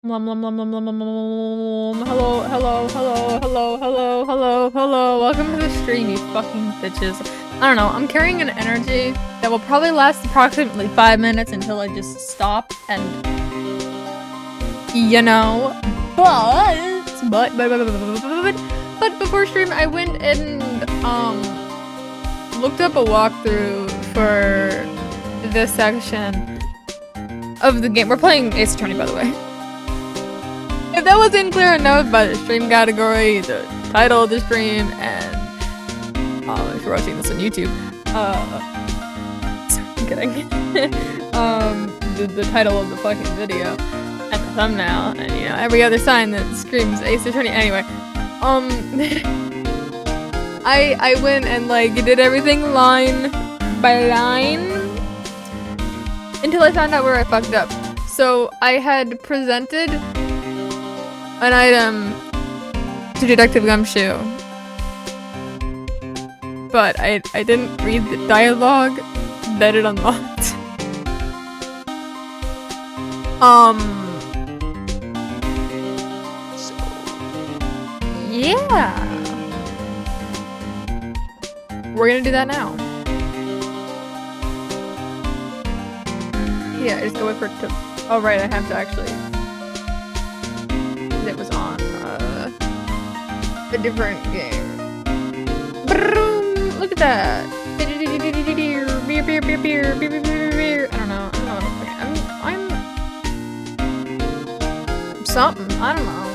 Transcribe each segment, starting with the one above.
Hello, hello, hello, hello, hello, hello, hello. Welcome to the stream, you fucking bitches. I don't know, I'm carrying an energy that will probably last approximately 5 minutes until I just stop and... You know, but before stream I went and, looked up a walkthrough for this section of the game. We're playing Ace Attorney, by the way. If that wasn't clear enough by the stream category, the title of the stream, and if you're watching this on YouTube, sorry, I'm kidding. The title of the fucking video, and the thumbnail, and you know, every other sign that screams Ace Attorney. Anyway, I went and like did everything line by line until I found out where I fucked up. So I had presented an item to Detective Gumshoe, but I didn't read the dialogue that it unlocked. So, yeah. We're gonna do that now. Yeah, I just go wait for it to... Oh right, I have to actually... It was on a different game. Look at that. I don't know. I'm something. I don't know.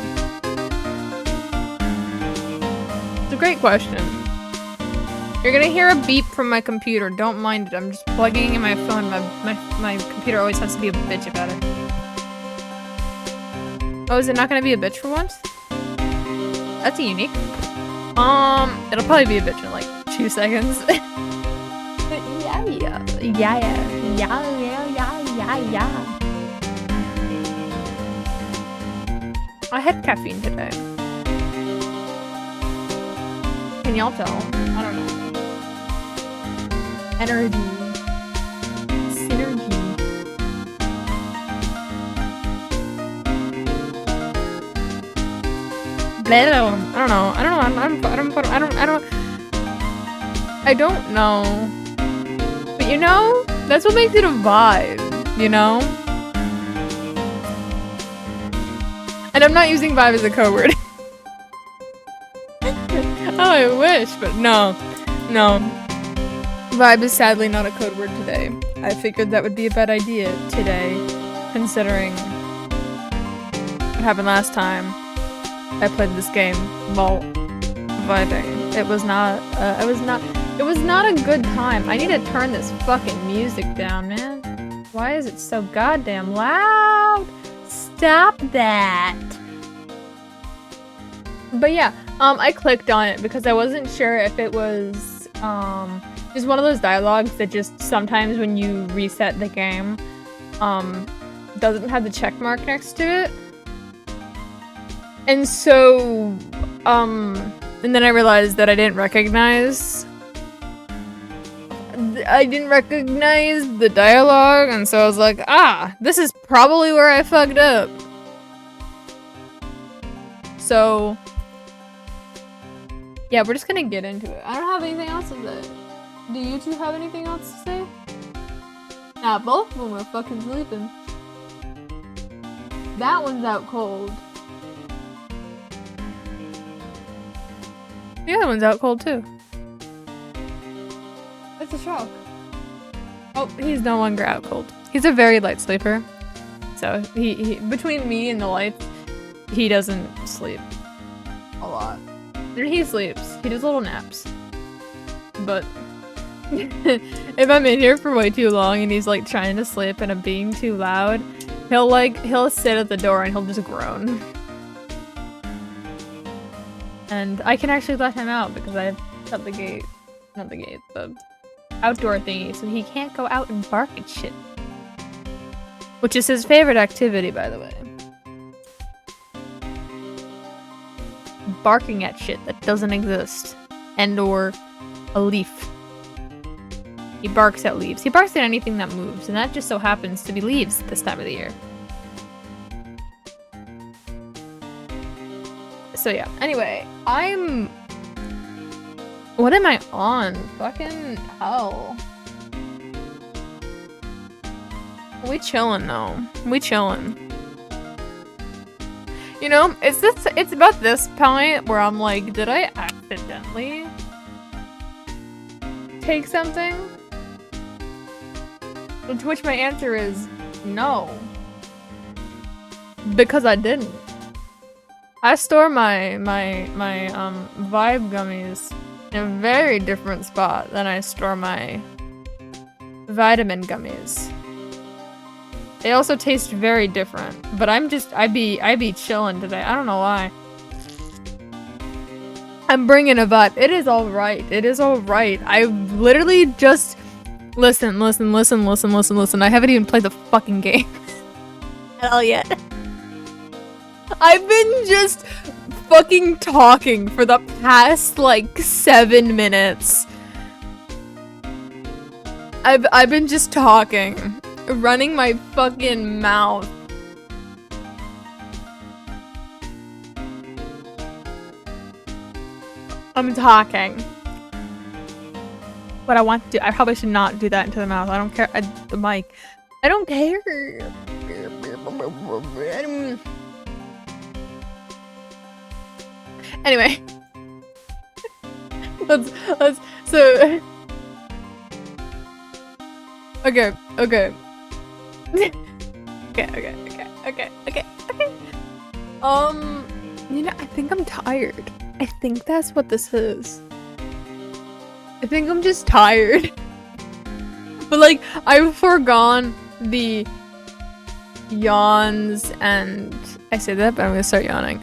It's a great question. You're gonna hear a beep from my computer. Don't mind it. I'm just plugging in my phone. My computer always has to be a bitch about it. Oh, is it not gonna be a bitch for once? That's a unique. It'll probably be a bitch in like 2 seconds. Yeah. I had caffeine today. Can y'all tell? I don't know. Energy. Synergy. I don't know. But you know, that's what makes it a vibe, you know? And I'm not using vibe as a code word. Oh, I wish, but no. No. Vibe is sadly not a code word today. I figured that would be a bad idea today, considering what happened last time I played this game while vibing. It was not a good time. I need to turn this fucking music down, man. Why is it so goddamn loud? Stop that. But yeah, I clicked on it because I wasn't sure if it was, just one of those dialogues that just sometimes when you reset the game, doesn't have the check mark next to it. And so, and then I realized that I didn't recognize the dialogue, and so I was like, ah, this is probably where I fucked up. So, yeah, we're just gonna get into it. I don't have anything else to say. Do you two have anything else to say? Nah, both of them are fucking sleeping. That one's out cold. The other one's out cold too. That's a shock. Oh, he's no longer out cold. He's a very light sleeper. So he between me and the lights, he doesn't sleep a lot. He sleeps. He does little naps. But if I'm in here for way too long and he's like trying to sleep and I'm being too loud, he'll sit at the door and he'll just groan. And I can actually let him out because I've shut the gate. Not the gate, the outdoor thingy, so he can't go out and bark at shit. Which is his favorite activity, by the way. Barking at shit that doesn't exist. And or a leaf. He barks at leaves. He barks at anything that moves, and that just so happens to be leaves this time of the year. So yeah, anyway, what am I on? Fucking hell. We chillin' though. We chillin'. You know, it's about this point where I'm like, did I accidentally take something? To which my answer is no. Because I didn't. I store my vibe gummies in a very different spot than I store my vitamin gummies. They also taste very different, but I be chilling today. I don't know why. I'm bringing a vibe. It is all right. It is all right. I literally just listen. I haven't even played the fucking game at all yet. I've been just fucking talking for the past like 7 minutes. I've been just talking. Running my fucking mouth. I'm talking. What I want to do, I probably should not do that into the mouth. I don't care. The mic. I don't care. Anyway. So. Okay. Okay. You know, I think I'm tired. I think that's what this is. I think I'm just tired. But like, I've foregone the yawns and I say that, but I'm gonna start yawning.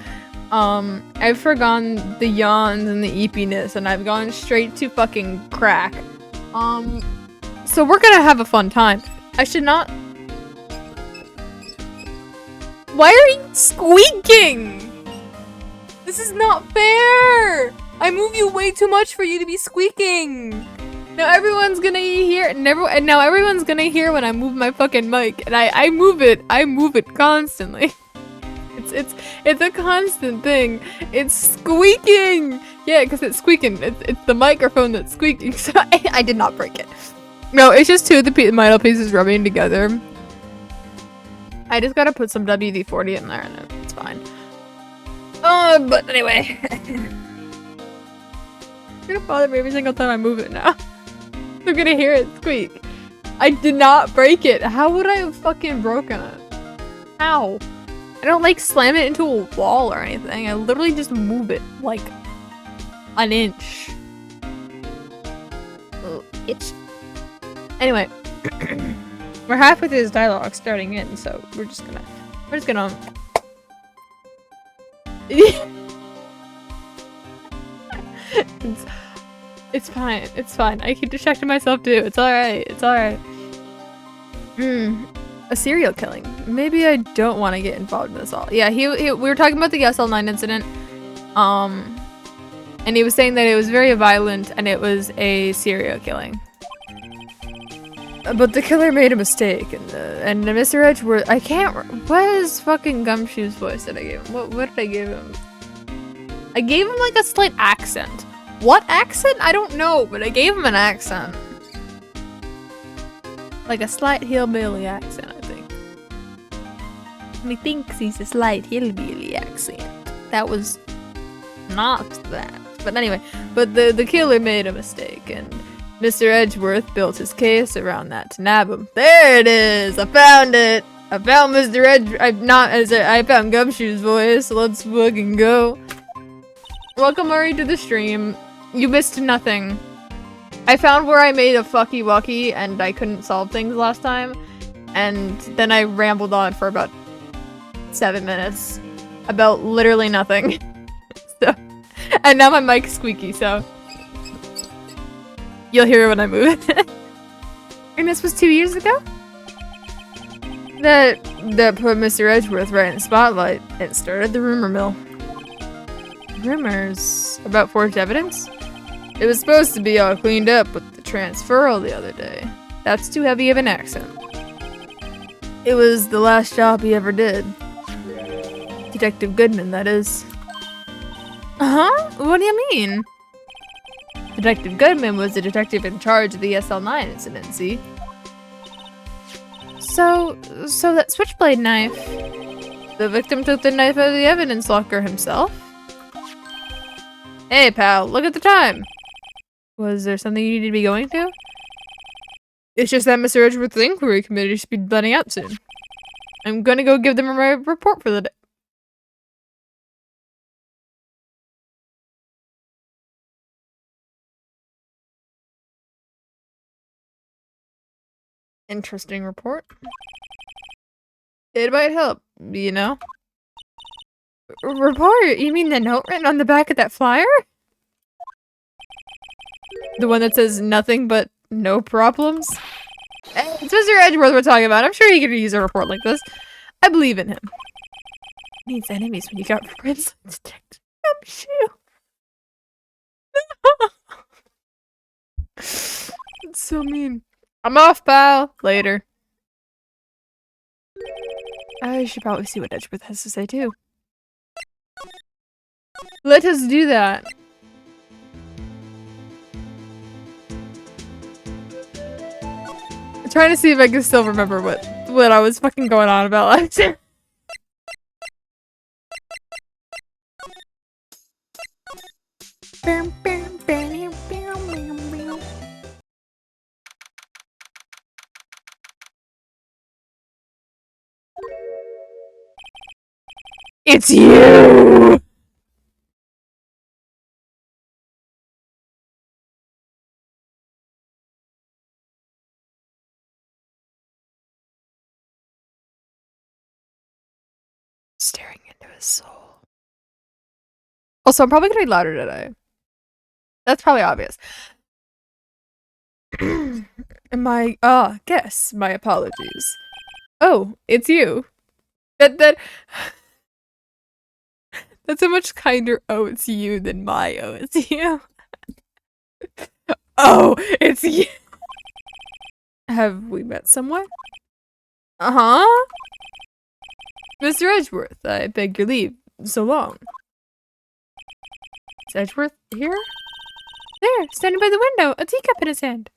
I've foregone the yawns and the eepiness and I've gone straight to fucking crack. So we're gonna have a fun time. I should not. Why are you squeaking? This is not fair! I move you way too much for you to be squeaking! Now everyone's gonna hear now everyone's gonna hear when I move my fucking mic. And I move it constantly. It's a constant thing. It's squeaking! Yeah, because it's squeaking. It's the microphone that's squeaking, so I did not break it. No, it's just two of the metal pieces rubbing together. I just gotta put some WD-40 in there and it's fine. But anyway. It's gonna bother me every single time I move it now. I'm gonna hear it squeak. I did not break it. How would I have fucking broken it? How? I don't like slam it into a wall or anything. I literally just move it like an inch. Oh, itch. Anyway. We're halfway through this dialogue starting in, so we're just gonna it's fine. I keep distracting myself too. It's alright. A serial killing. Maybe I don't want to get involved in this all. Yeah, we were talking about the SL9 incident. And he was saying that it was very violent and it was a serial killing. But the killer made a mistake, and Mr. Edgeworth, I can't. What is fucking Gumshoe's voice that I gave him? What did I give him? I gave him like a slight accent. What accent? I don't know, but I gave him an accent. Like a slight hillbilly accent, I think. He thinks he's a slight hillbilly accent. That was not that. But anyway, the killer made a mistake, and Mr. Edgeworth built his case around that to nab him. There it is! I found it! I found Mr. I found Gumshoe's voice. Let's fucking go. Welcome, Murray, to the stream. You missed nothing. I found where I made a fucky wucky and I couldn't solve things last time. And then I rambled on for about 7 minutes. About literally nothing. So, and now my mic's squeaky, so you'll hear it when I move it. And this was 2 years ago? That put Mr. Edgeworth right in the spotlight and started the rumor mill. Rumors about forged evidence? It was supposed to be all cleaned up with the transferal the other day. That's too heavy of an accent. It was the last job he ever did. Detective Goodman, that is. Huh? What do you mean? Detective Goodman was the detective in charge of the SL9 incident, see? So that switchblade knife. The victim took the knife out of the evidence locker himself? Hey, pal, look at the time. Was there something you need to be going to? It's just that Mr. Edgeworth's inquiry committee should be letting out soon. I'm gonna go give them a report for the day. Interesting report. It might help, you know? Report? You mean the note written on the back of that flyer? The one that says nothing but no problems? It's Mr. Edgeworth we're talking about. I'm sure he could use a report like this. I believe in him. Needs enemies when you got friends like Detective Gumshoe. It's so mean. I'm off, pal. Later. I should probably see what Edgeworth has to say too. Let us do that. I'm trying to see if I can still remember what I was fucking going on about last year. It's you! Staring into his soul. Also, I'm probably gonna be louder today. That's probably obvious. Guess. My apologies. Oh, it's you. That's a much kinder oh, it's you than my oh, it's you. Oh, it's you. Have we met somewhere? Uh-huh. Mr. Edgeworth, I beg your leave. So long. Is Edgeworth here? There, standing by the window, a teacup in his hand.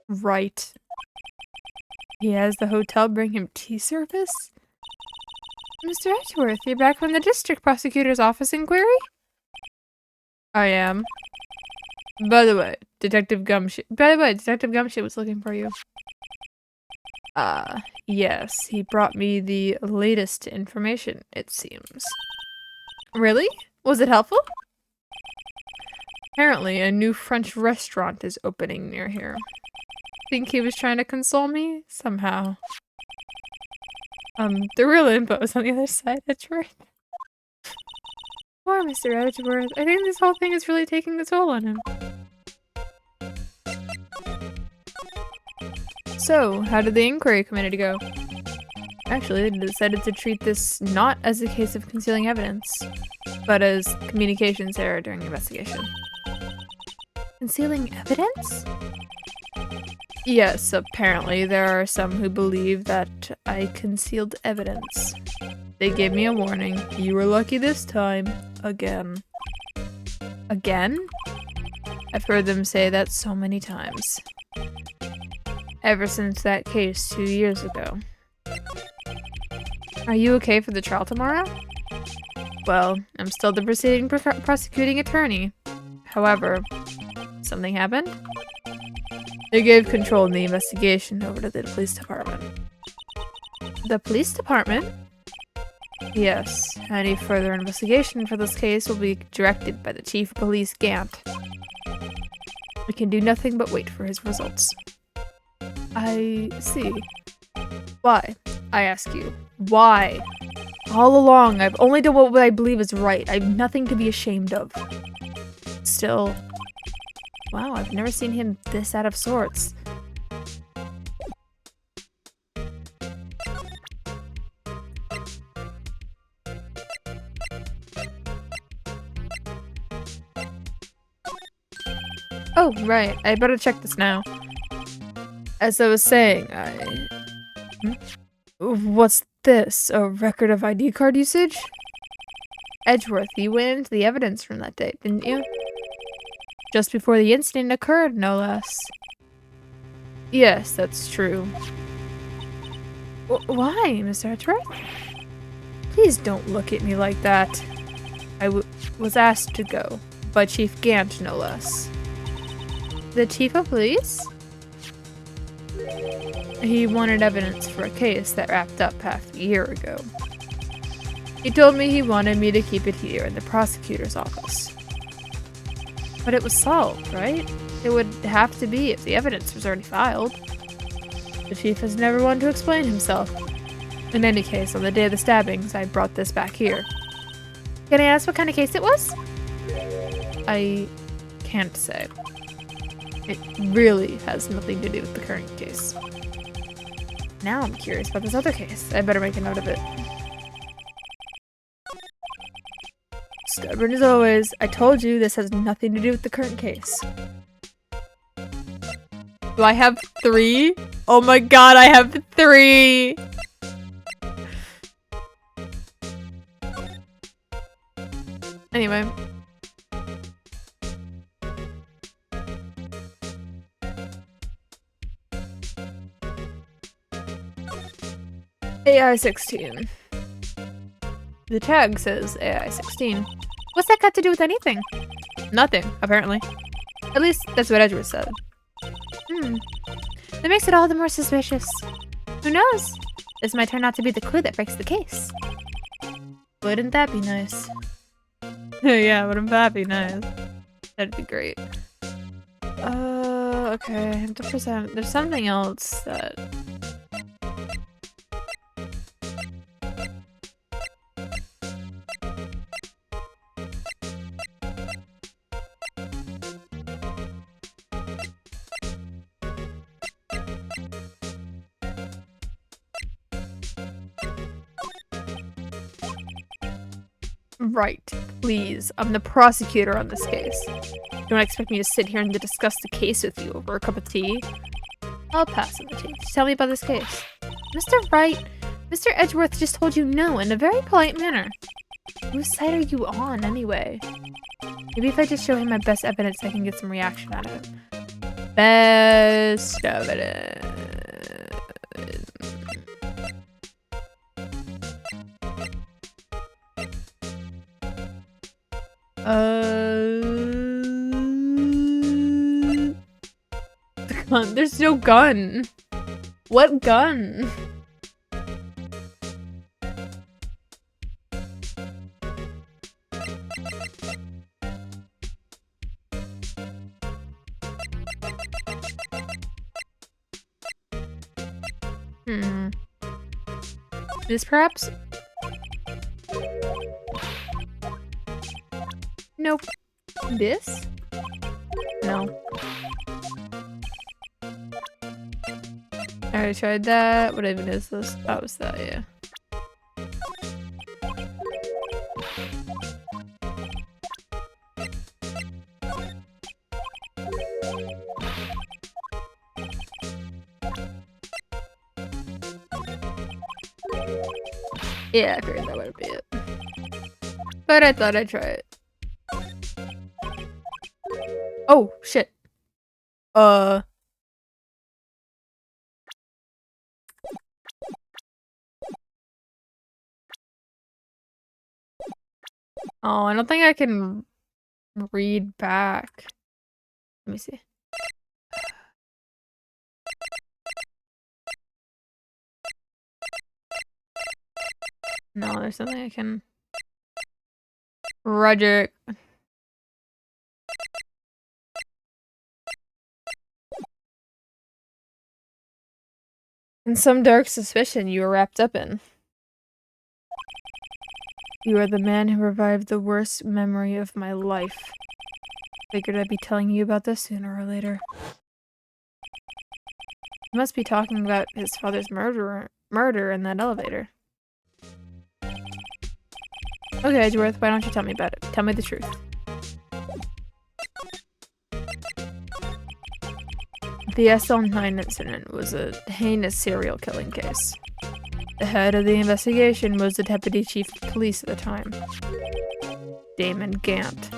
Right. He has the hotel bring him tea service? Mr. Edgeworth, you're back from the district prosecutor's office inquiry? I am. By the way, Detective Gumshoe was looking for you. Yes, he brought me the latest information, it seems. Really? Was it helpful? Apparently, a new French restaurant is opening near here. Think he was trying to console me? Somehow. The real info is on the other side, Edgeworth. Poor Mr. Edgeworth. I think this whole thing is really taking a toll on him. So, how did the inquiry committee go? Actually, they decided to treat this not as a case of concealing evidence, but as communications error during the investigation. Concealing evidence? Yes, apparently there are some who believe that I concealed evidence. They gave me a warning. You were lucky this time. Again. Again? I've heard them say that so many times. Ever since that case 2 years ago. Are you okay for the trial tomorrow? Well, I'm still the prosecuting attorney. However, something happened? They gave control in the investigation over to the police department. The police department? Yes, any further investigation for this case will be directed by the Chief of Police Gant. We can do nothing but wait for his results. I see. Why? I ask you. Why? All along, I've only done what I believe is right. I have nothing to be ashamed of. Still, wow, I've never seen him this out of sorts. Oh, right. I better check this now. As I was saying, What's this? A record of ID card usage? Edgeworth, you went into the evidence room that day, didn't you? Just before the incident occurred, no less. Yes, that's true. Why, Mr. Edgeworth? Please don't look at me like that. I was asked to go, by Chief Gant, no less. The Chief of Police? He wanted evidence for a case that wrapped up half a year ago. He told me he wanted me to keep it here in the prosecutor's office. But it was solved, right? It would have to be if the evidence was already filed. The chief has never wanted to explain himself. In any case, on the day of the stabbings, I brought this back here. Can I ask what kind of case it was? I can't say. It really has nothing to do with the current case. Now I'm curious about this other case. I better make a note of it. Stubborn as always. I told you this has nothing to do with the current case. Do I have 3? Oh my god, I have 3! Anyway. AI-16. The tag says AI-16. What's that got to do with anything? Nothing, apparently. At least, that's what Edgeworth said. That makes it all the more suspicious. Who knows? This might turn out to be the clue that breaks the case. Wouldn't that be nice? Yeah, wouldn't that be nice? That'd be great. Okay. There's something else that... Right, please. I'm the prosecutor on this case. Don't expect me to sit here and to discuss the case with you over a cup of tea. I'll pass on the tea. Just tell me about this case. Mr. Wright, Mr. Edgeworth just told you no in a very polite manner. Whose side are you on, anyway? Maybe if I just show him my best evidence, I can get some reaction out of him. Best evidence. The gun. There's no gun. What gun? This perhaps? Nope. This? No. I already tried that. What even is this? Oh, it's that, yeah. Yeah, I figured that would be it. But I thought I'd try it. Oh, shit. Oh, I don't think I can read back. Let me see. No, there's something I can... Roger. And some dark suspicion you were wrapped up in. You are the man who revived the worst memory of my life. Figured I'd be telling you about this sooner or later. You must be talking about his father's murder in that elevator. Okay, Edgeworth, why don't you tell me about it? Tell me the truth. The SL9 incident was a heinous serial killing case. The head of the investigation was the deputy chief of police at the time. Damon Gant.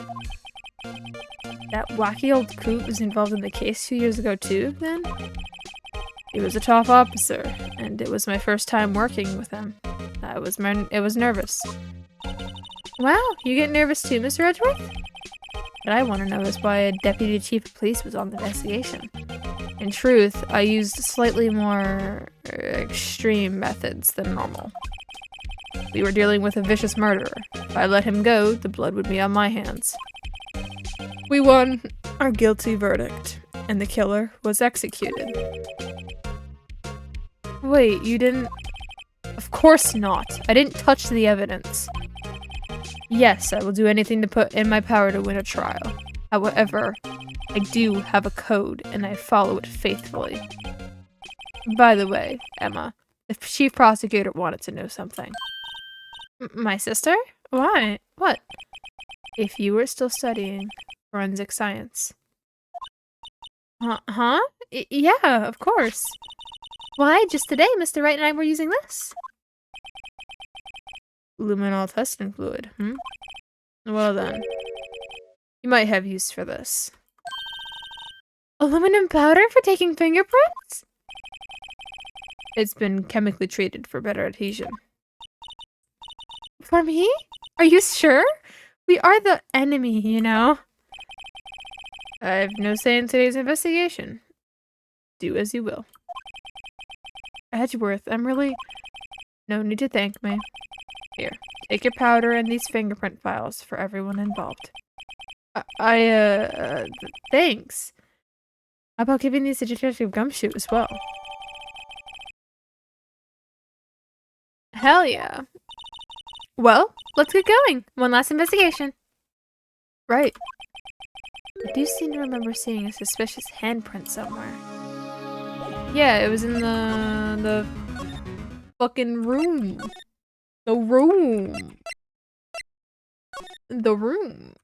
That wacky old coot was involved in the case 2 years ago too, then? He was a top officer, and it was my first time working with him. It was nervous. Wow, you get nervous too, Mr. Edgeworth? What I want to know is why a deputy chief of police was on the investigation. In truth, I used slightly more extreme methods than normal. We were dealing with a vicious murderer. If I let him go, the blood would be on my hands. We won our guilty verdict, and the killer was executed. Wait, you didn't... Of course not. I didn't touch the evidence. Yes, I will do anything to put in my power to win a trial. However, I do have a code, and I follow it faithfully. By the way, Emma, the chief prosecutor wanted to know something. My sister? Why? What? If you were still studying forensic science. Huh? Yeah, of course. Why, just today, Mr. Wright and I were using this. Luminol testing fluid, Well then. You might have use for this. Aluminum powder for taking fingerprints? It's been chemically treated for better adhesion. For me? Are you sure? We are the enemy, you know. I have no say in today's investigation. Do as you will. Edgeworth, I'm really... No need to thank me. Here, take your powder and these fingerprint files for everyone involved. Thanks. How about giving these to Detective Gumshoe as well? Hell yeah. Well, let's get going. One last investigation. Right. I do seem to remember seeing a suspicious handprint somewhere. Yeah, it was in the fucking room. The room. The room.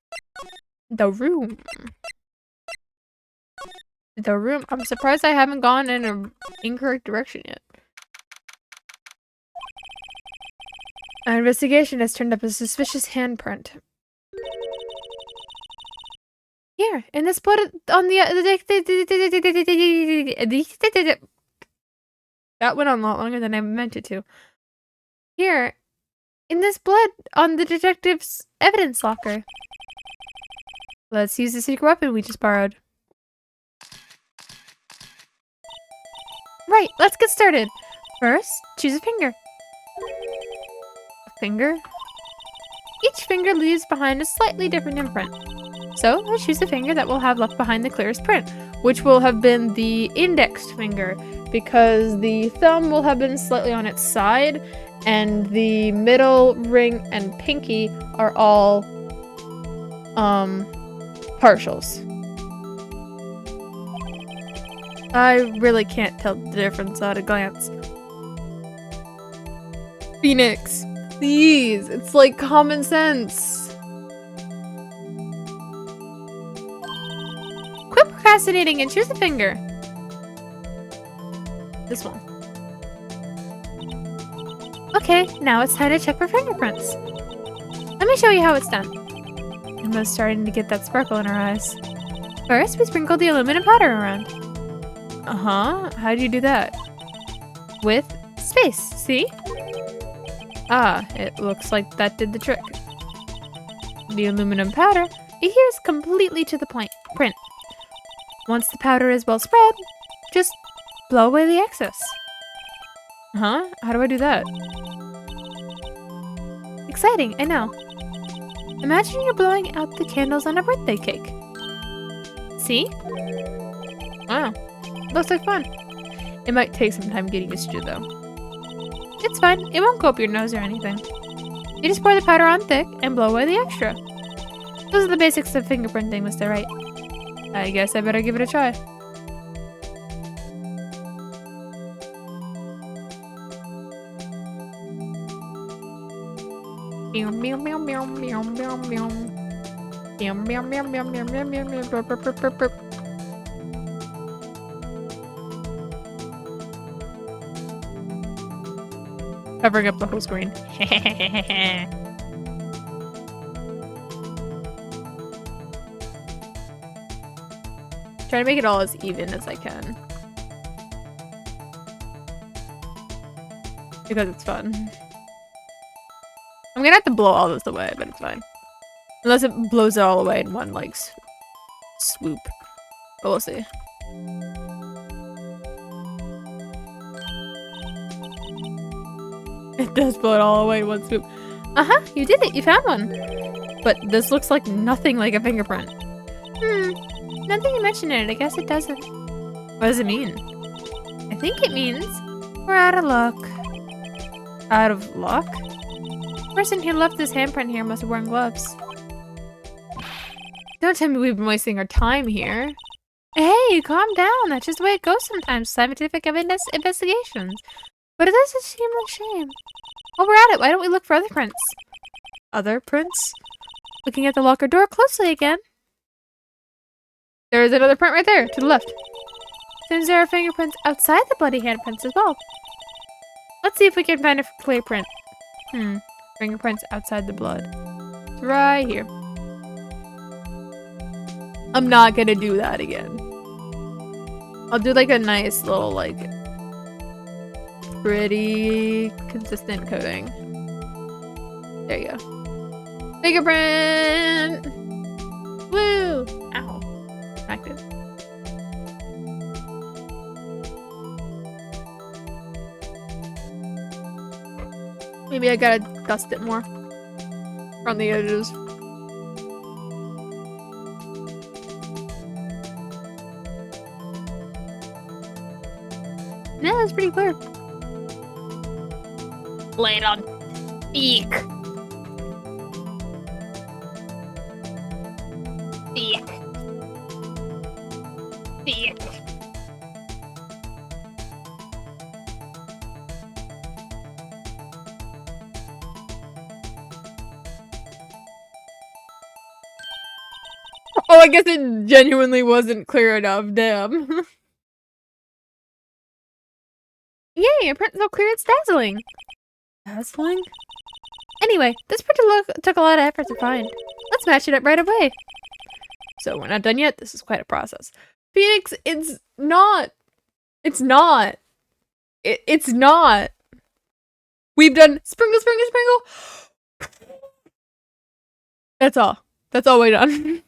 The room. The room. I'm surprised I haven't gone in an incorrect direction yet. Our investigation has turned up a suspicious handprint. Here, in this blood on the that went on a lot longer than I meant it to. Here, in this blood on the detective's evidence locker. Let's use the secret weapon we just borrowed. Right, let's get started. First, choose a finger. A finger? Each finger leaves behind a slightly different imprint. So, let's choose a finger that will have left behind the clearest print, which will have been the index finger, because the thumb will have been slightly on its side, and the middle, ring, and pinky are all, partials. I really can't tell the difference at a glance. Phoenix, please, it's like common sense. Quit procrastinating and choose a finger. This one. Okay, now it's time to check for fingerprints. Let me show you how it's done. Emma's starting to get that sparkle in her eyes. First, we sprinkle the aluminum powder around. How do you do that? With space, see? Ah, it looks like that did the trick. The aluminum powder adheres completely to the print. Once the powder is well spread, just blow away the excess. How do I do that? Exciting, I know. Imagine you're blowing out the candles on a birthday cake. See? Wow, looks like fun. It might take some time getting used to, though. It's fine, it won't go up your nose or anything. You just pour the powder on thick and blow away the extra. Those are the basics of fingerprinting, Mr. Wright. I guess I better give it a try. Meow meow meow meow meow meow meow. Meow meow meow meow meow meow meow meow. Covering up the whole screen. try to make it all as even as I can. Because it's fun. I'm gonna have to blow all this away, but it's fine. Unless it blows it all away in one, like, swoop. But we'll see. It does blow it all away in one swoop. Uh-huh, you did it, you found one. But this looks like nothing like a fingerprint. Nothing you mentioned in it, I guess it doesn't. What does it mean? I think it means we're out of luck. Out of luck? The person who left this handprint here must have worn gloves. Don't tell me we've been wasting our time here. Hey, calm down. That's just the way it goes sometimes. Scientific investigations. But it doesn't seem like shame. While we're at it, why don't we look for other prints? Other prints? Looking at the locker door closely again. There is another print right there, to the left. Seems there are fingerprints outside the bloody handprints as well. Let's see if we can find a clear print. Fingerprints outside the blood. It's right here. I'm not gonna do that again. I'll do like a nice little, like, pretty consistent coating. There you go. Fingerprint! Woo! Ow. Smacked it. Maybe I gotta dust it more on the edges. Yeah, that's pretty clear. Lay it on. Eek. Eek. Eek. Oh, I guess it genuinely wasn't clear enough. Damn. Yay, your print's so clear it's dazzling. Dazzling? Anyway, this print took a lot of effort to find. Let's match it up right away. So we're not done yet. This is quite a process. Phoenix, it's not. It's not. It's not. We've done sprinkle, sprinkle, sprinkle. That's all. That's all we've done.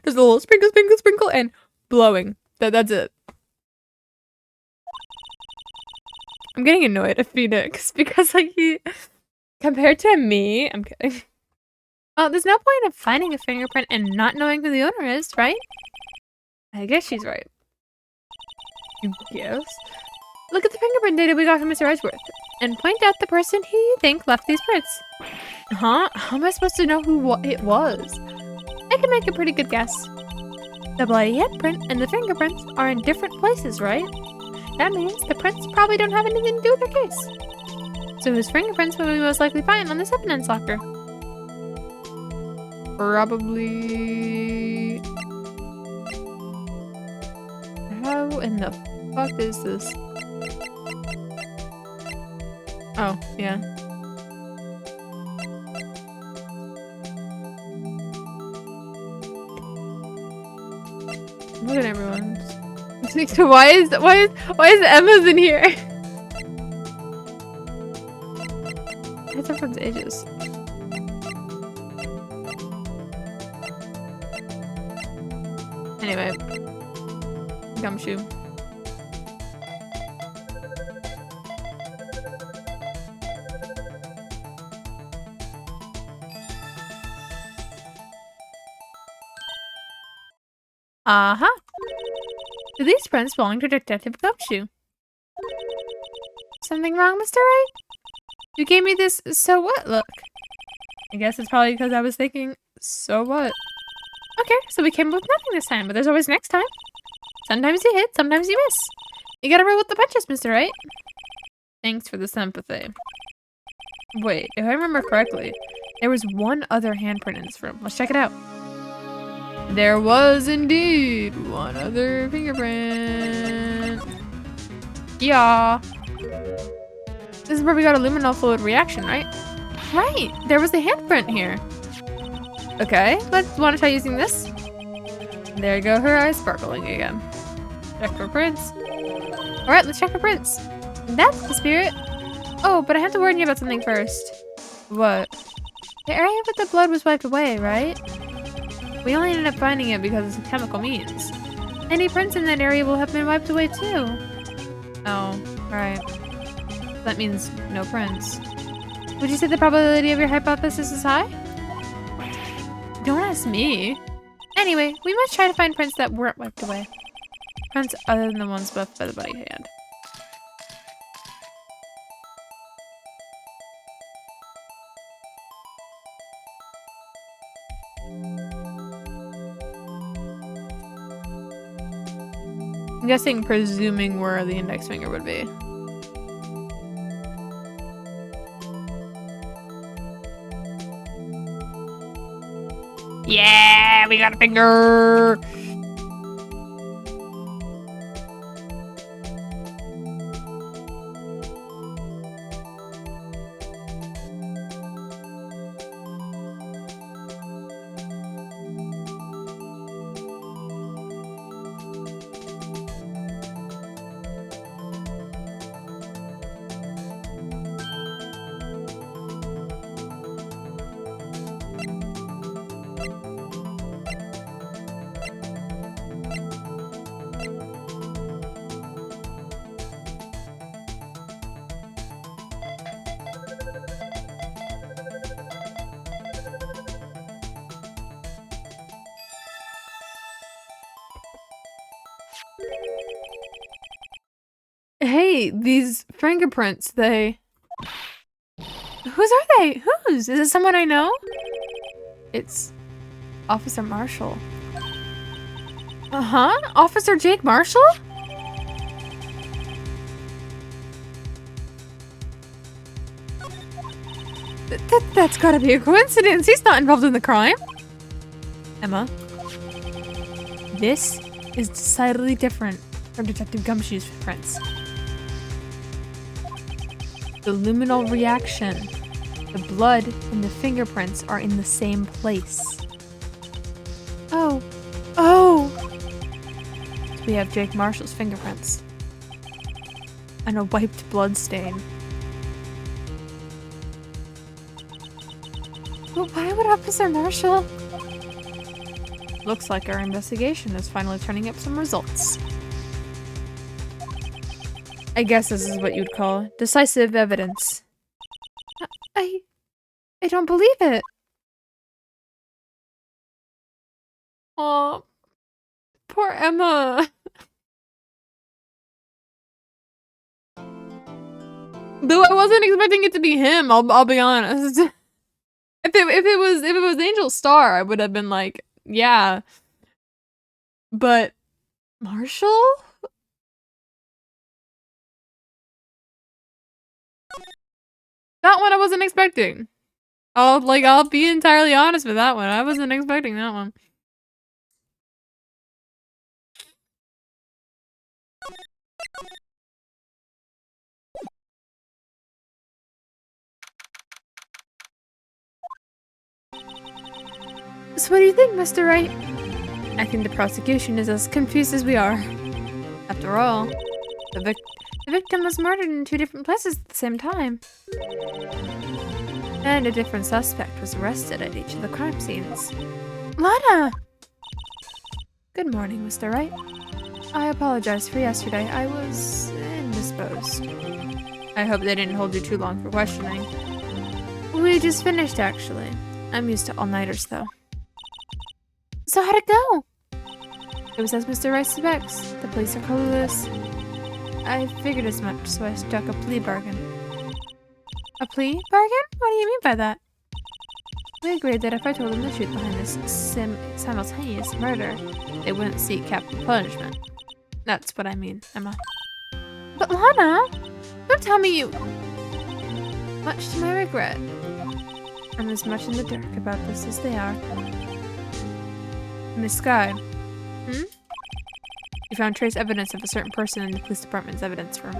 There's a little sprinkle, sprinkle, sprinkle, and blowing. That's it. I'm getting annoyed at Phoenix because, like, compared to me, I'm kidding. Oh, there's no point of finding a fingerprint and not knowing who the owner is, right? I guess she's right. You guess? Look at the fingerprint data we got from Mr. Edgeworth and point out the person who you think left these prints. Huh? How am I supposed to know who it was? I can make a pretty good guess. The bloody handprint and the fingerprints are in different places, right? That means the prints probably don't have anything to do with their case. So whose fingerprints will we most likely find on this evidence locker? Probably... How in the fuck is this? Oh, yeah. Look at everyone. Why is Emma's in here? It's everyone's ages. Anyway, gumshoe. Uh-huh. Do these prints belong to Detective Gumshoe? Something wrong, Mr. Wright? You gave me this so what look. I guess it's probably because I was thinking, so what? Okay, so we came up with nothing this time, but there's always next time. Sometimes you hit, sometimes you miss. You gotta roll with the punches, Mr. Wright. Thanks for the sympathy. Wait, if I remember correctly, there was one other handprint in this room. Let's check it out. There was indeed one other fingerprint. Yeah. This is where we got a luminol fluid reaction, right? Right, there was a handprint here. Okay, let's want to try using this. There you go, her eyes sparkling again. Check for prints. Alright, let's check for prints. That's the spirit. Oh, but I have to warn you about something first. What? The area with the blood was wiped away, right? We only ended up finding it because of chemical means. Any prints in that area will have been wiped away too. Oh, right. That means no prints. Would you say the probability of your hypothesis is high? Don't ask me. Anyway, we must try to find prints that weren't wiped away. Prints other than the ones left by the buddy hand. I'm guessing presuming where the index finger would be. Yeah, we got a finger! Hey, these fingerprints, they... Whose are they? Whose? Is it someone I know? It's Officer Marshall. Uh-huh? Officer Jake Marshall? That's gotta be a coincidence. He's not involved in the crime. Emma, this is decidedly different from Detective Gumshoe's prints. The luminal reaction. The blood and the fingerprints are in the same place. Oh. Oh! We have Jake Marshall's fingerprints. And a wiped blood stain. But why would Officer Marshall? Looks like our investigation is finally turning up some results. I guess this is what you'd call decisive evidence. I don't believe it. Aw, poor Emma. Though I wasn't expecting it to be him, I'll be honest. If it was Angel Star, I would have been like, yeah. But Marshall? That one I wasn't expecting. I'll be entirely honest with that one. I wasn't expecting that one. So what do you think, Mr. Wright? I think the prosecution is as confused as we are. After all, the victim was murdered in 2 different places at the same time. And a different suspect was arrested at each of the crime scenes. Lana! Good morning, Mr. Wright. I apologize for yesterday. I was indisposed. I hope they didn't hold you too long for questioning. We just finished, actually. I'm used to all-nighters, though. So how'd it go? It was as Mr. Wright suspects. The police are clueless. I figured as much, so I struck a plea bargain. A plea bargain? What do you mean by that? We agreed that if I told them the truth behind this simultaneous murder, they wouldn't seek capital punishment. That's what I mean, Emma. But Lana! Don't tell me you... Much to my regret. I'm as much in the dark about this as they are. Miss Sky. Hmm? You found trace evidence of a certain person in the police department's evidence room.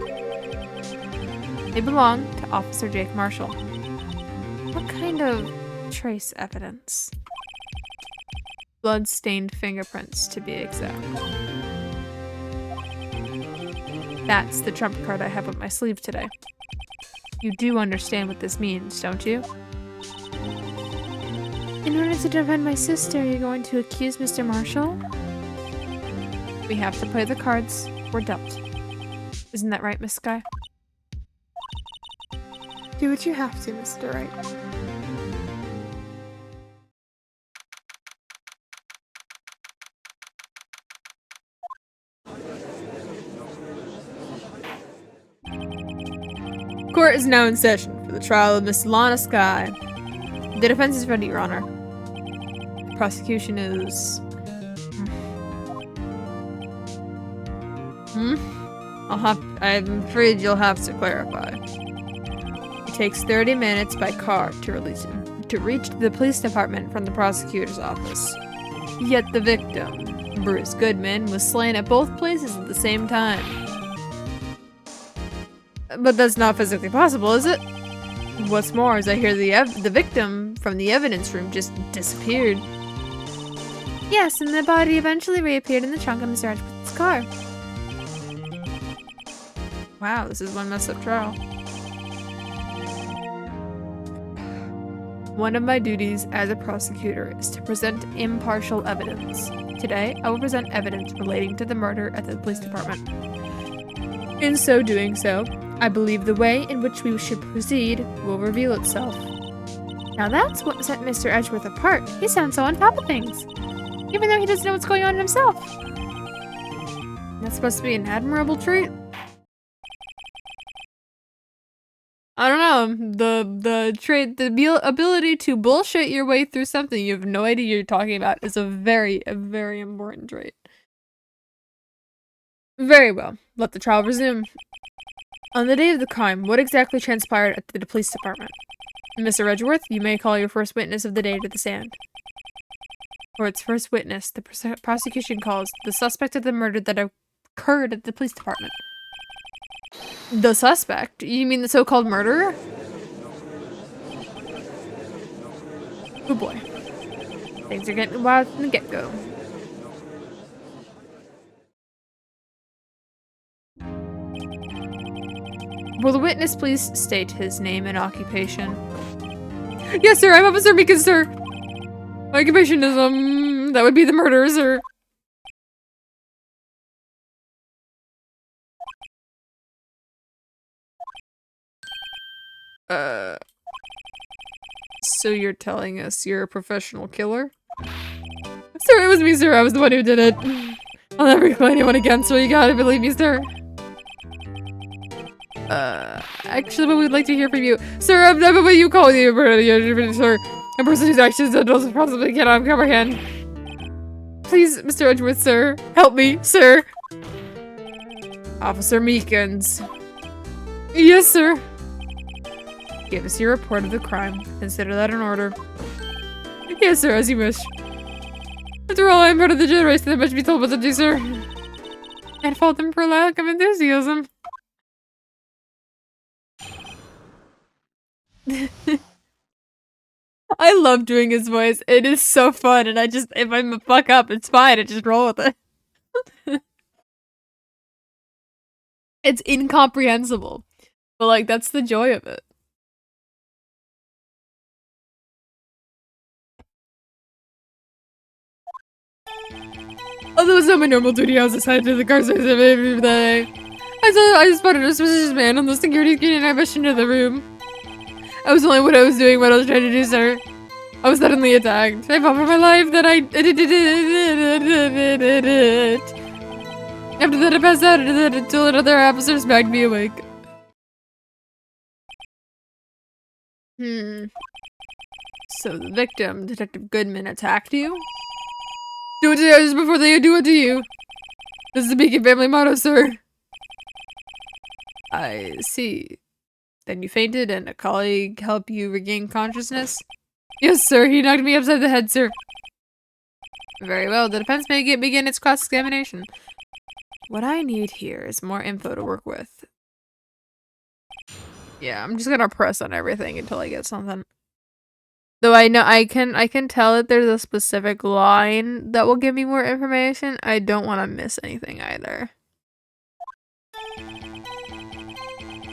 They belong to Officer Jake Marshall. What kind of trace evidence? Blood-stained fingerprints, to be exact. That's the trump card I have up my sleeve today. You do understand what this means, don't you? In order to defend my sister, you're going to accuse Mr. Marshall? We have to play the cards we're dealt. Isn't that right, Miss Sky? Do what you have to, Mr. Wright. Court is now in session for the trial of Miss Lana Sky. The defense is ready, Your Honor. The prosecution is... I'm afraid you'll have to clarify. It takes 30 minutes by car to reach the police department from the prosecutor's office. Yet the victim, Bruce Goodman, was slain at both places at the same time. But that's not physically possible, is it? What's more is I hear the victim from the evidence room just disappeared. Yes, and the body eventually reappeared in the trunk of Mr. Edgeworth's car. Wow, this is one messed up trial. One of my duties as a prosecutor is to present impartial evidence. Today, I will present evidence relating to the murder at the police department. In so doing so, I believe the way in which we should proceed will reveal itself. Now that's what set Mr. Edgeworth apart. He sounds so on top of things, even though he doesn't know what's going on himself. That's supposed to be an admirable trait. I don't know, the trait, the ability to bullshit your way through something you have no idea you're talking about is a very important trait. Very well, let the trial resume. On the day of the crime, what exactly transpired at the police department? Mr. Edgeworth, you may call your first witness of the day to the stand. For its first witness, the prosecution calls the suspect of the murder that occurred at the police department. The suspect? You mean the so-called murderer? Oh boy. Things are getting wild from the get-go. Will the witness please state his name and occupation? Yes, sir, I'm Officer Meekins, sir. My occupation is, that would be the murderer, sir. So you're telling us you're a professional killer? Sir, it was me, sir. I was the one who did it. I'll never kill anyone again, so you gotta believe me, sir. Actually, what we'd like to hear from you. Sir, I'm not what you call you, sir. A person whose actions and doesn't possibly cannot comprehend. Please, Mr. Edgeworth, sir. Help me, sir. Officer Meekins. Yes, sir. Give us your report of the crime. Consider that an order. Yes, sir, as you wish. After all, I am part of the generation that must be told what to do, sir. I'd fault them for lack of enthusiasm. I love doing his voice. It is so fun, and if I'm a fuck up, it's fine. I just roll with it. It's incomprehensible. But, like, that's the joy of it. Although it's not my normal duty, I was assigned to the car service every day. I spotted a suspicious man on the security screen and I rushed into the room. I was only what I was doing, what I was trying to do, sir. I was suddenly attacked. I fought for my life, then after that I passed out until another officer smacked me awake. So the victim, Detective Goodman, attacked you? Do it to others before they do it to you. This is the Beacon family motto, sir. I see. Then you fainted and a colleague helped you regain consciousness? Yes, sir. He knocked me upside the head, sir. Very well. The defense may begin its cross-examination. What I need here is more info to work with. Yeah, I'm just gonna press on everything until I get something. Though I know I can tell that there's a specific line that will give me more information. I don't want to miss anything either.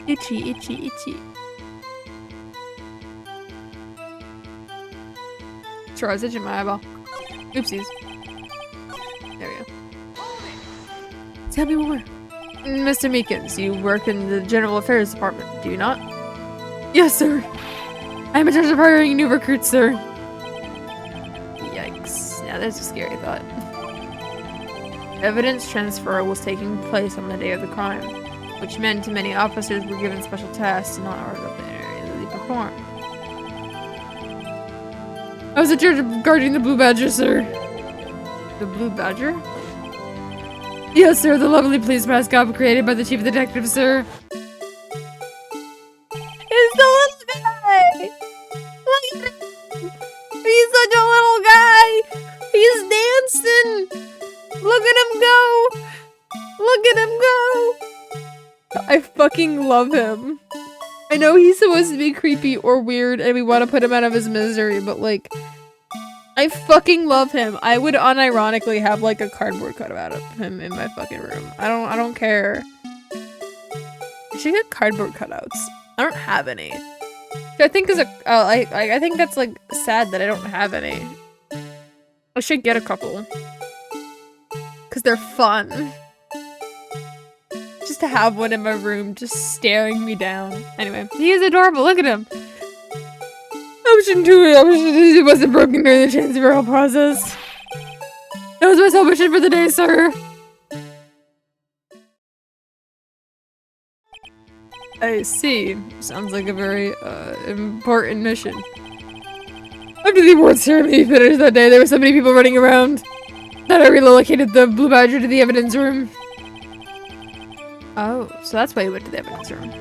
Itchy, itchy, itchy. Sure, I was itching my eyeball. Oopsies. There we go. Tell me more. Mr. Meekins, you work in the General Affairs Department, do you not? Yes, sir. I'm in charge of hiring new recruits, sir. Yikes. Yeah, that's a scary thought. Evidence transfer was taking place on the day of the crime, which meant many officers were given special tasks in order of the area that they performed. I was in charge of guarding the Blue Badger, sir. The Blue Badger? Yes, sir, the lovely police mascot created by the chief detective, sir. It's the little guy! Look at him! He's such a little guy! He's dancing! Look at him go! Look at him go! I fucking love him. I know he's supposed to be creepy or weird and we want to put him out of his misery, but like, I fucking love him. I would unironically have like a cardboard cutout of him in my fucking room. I don't care. I should get cardboard cutouts. I don't have any. I think is I think that's like sad that I don't have any. I should get a couple. Cause they're fun. Just to have one in my room just staring me down. Anyway, he is adorable, look at him. Option 2, it wasn't broken during the transferal process. That was my sole mission for the day, sir. I see. Sounds like a very, important mission. After the awards ceremony finished that day, there were so many people running around that I relocated the Blue Badger to the evidence room. Oh, so that's why you went to the evidence room.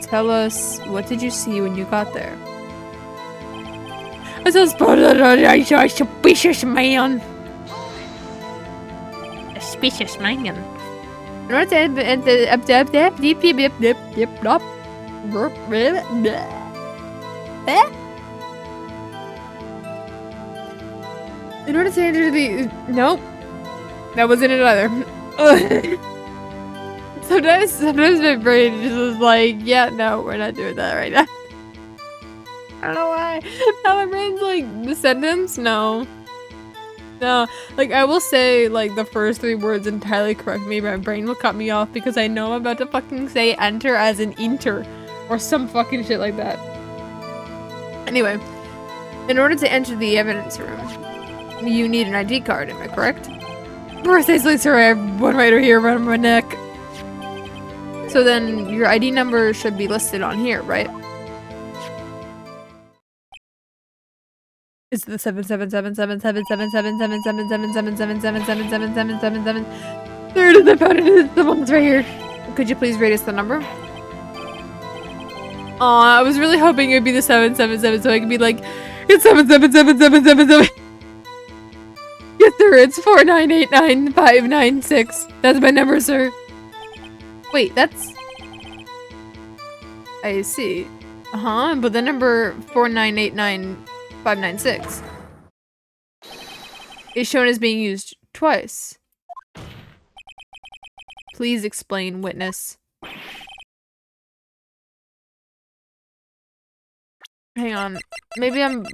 Tell us, what did you see when you got there? I saw a suspicious man. A suspicious man. In order to enter the... Nope. That wasn't it either. Sometimes my brain just was like, yeah, no, we're not doing that right now. I don't know why. Now my brain's like, the sentence? No. No. Like, I will say, like, the first 3 words entirely correctly. My brain will cut me off because I know I'm about to fucking say enter as an inter. Or some fucking shit like that. Anyway. In order to enter the evidence room, you need an ID card, am I correct? Precisely, sir. I have one right here around my neck. So then, your ID number should be listed on here, right? It's the 7777777777777777777. There it is, I found it. It's the one that's right here. Could you please rate us the number? Aw, I was really hoping it would be the 777 so I could be like, it's 7777777. Yes, sir, it's 4989596. That's my number, sir. Wait, that's... I see. But the number 4989596 is shown as being used twice. Please explain, witness. Hang on. Maybe I'm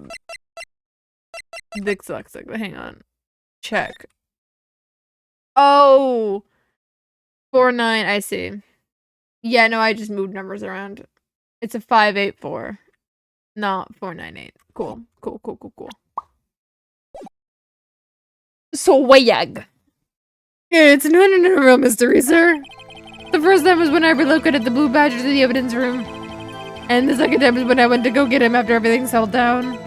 dyslexic, but hang on. Check. Oh! 49, I see. Yeah, no, I just moved numbers around. It's a 584. Not 498. Cool. Cool. Swag. It's not a real mystery, sir. The first time was when I relocated the Blue Badger to the evidence room. And the second time was when I went to go get him after everything settled down.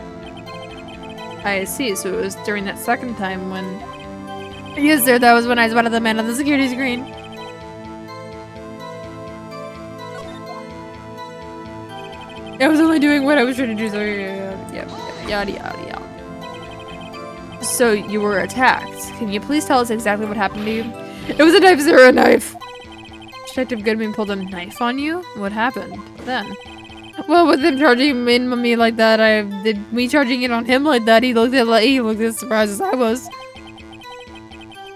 I see, so it was during that second time when... Yes, sir, that was when I spotted the man on the security screen. I was only doing what I was trying to do, so yada yada. So you were attacked. Can you please tell us exactly what happened to you? It was a knife, sir, a knife. Detective Goodman pulled a knife on you? What happened then? Well, with him charging in on me like that, me charging it on him like that, he looked as surprised as I was.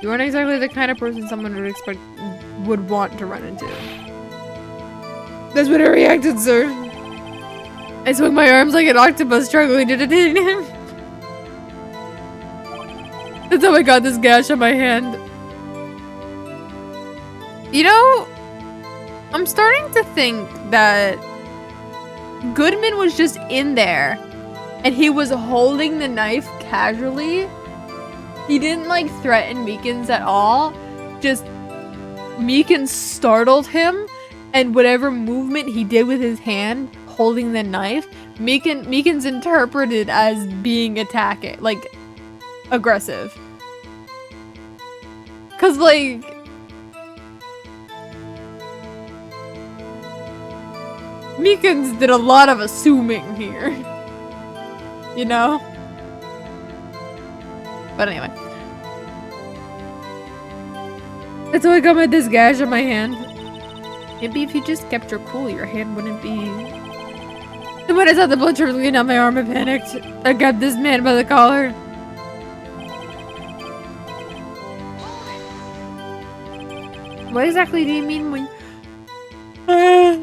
You weren't exactly the kind of person someone would want to run into. That's what I reacted, sir. I swung my arms like an octopus struggling to detain him. That's how I got this gash on my hand. You know, I'm starting to think that Goodman was just in there and he was holding the knife casually. He didn't like threaten Meekins at all. Just Meekins startled him, and whatever movement he did with his hand holding the knife, Meekins interpreted as being attacking, like aggressive. Cause like Meekins did a lot of assuming here. You know? But anyway. That's how I got this gash on my hand. Maybe if you just kept your cool, your hand wouldn't be... Then when I saw the blood trickling down my arm, I panicked. I grabbed this man by the collar. What exactly do you mean when... I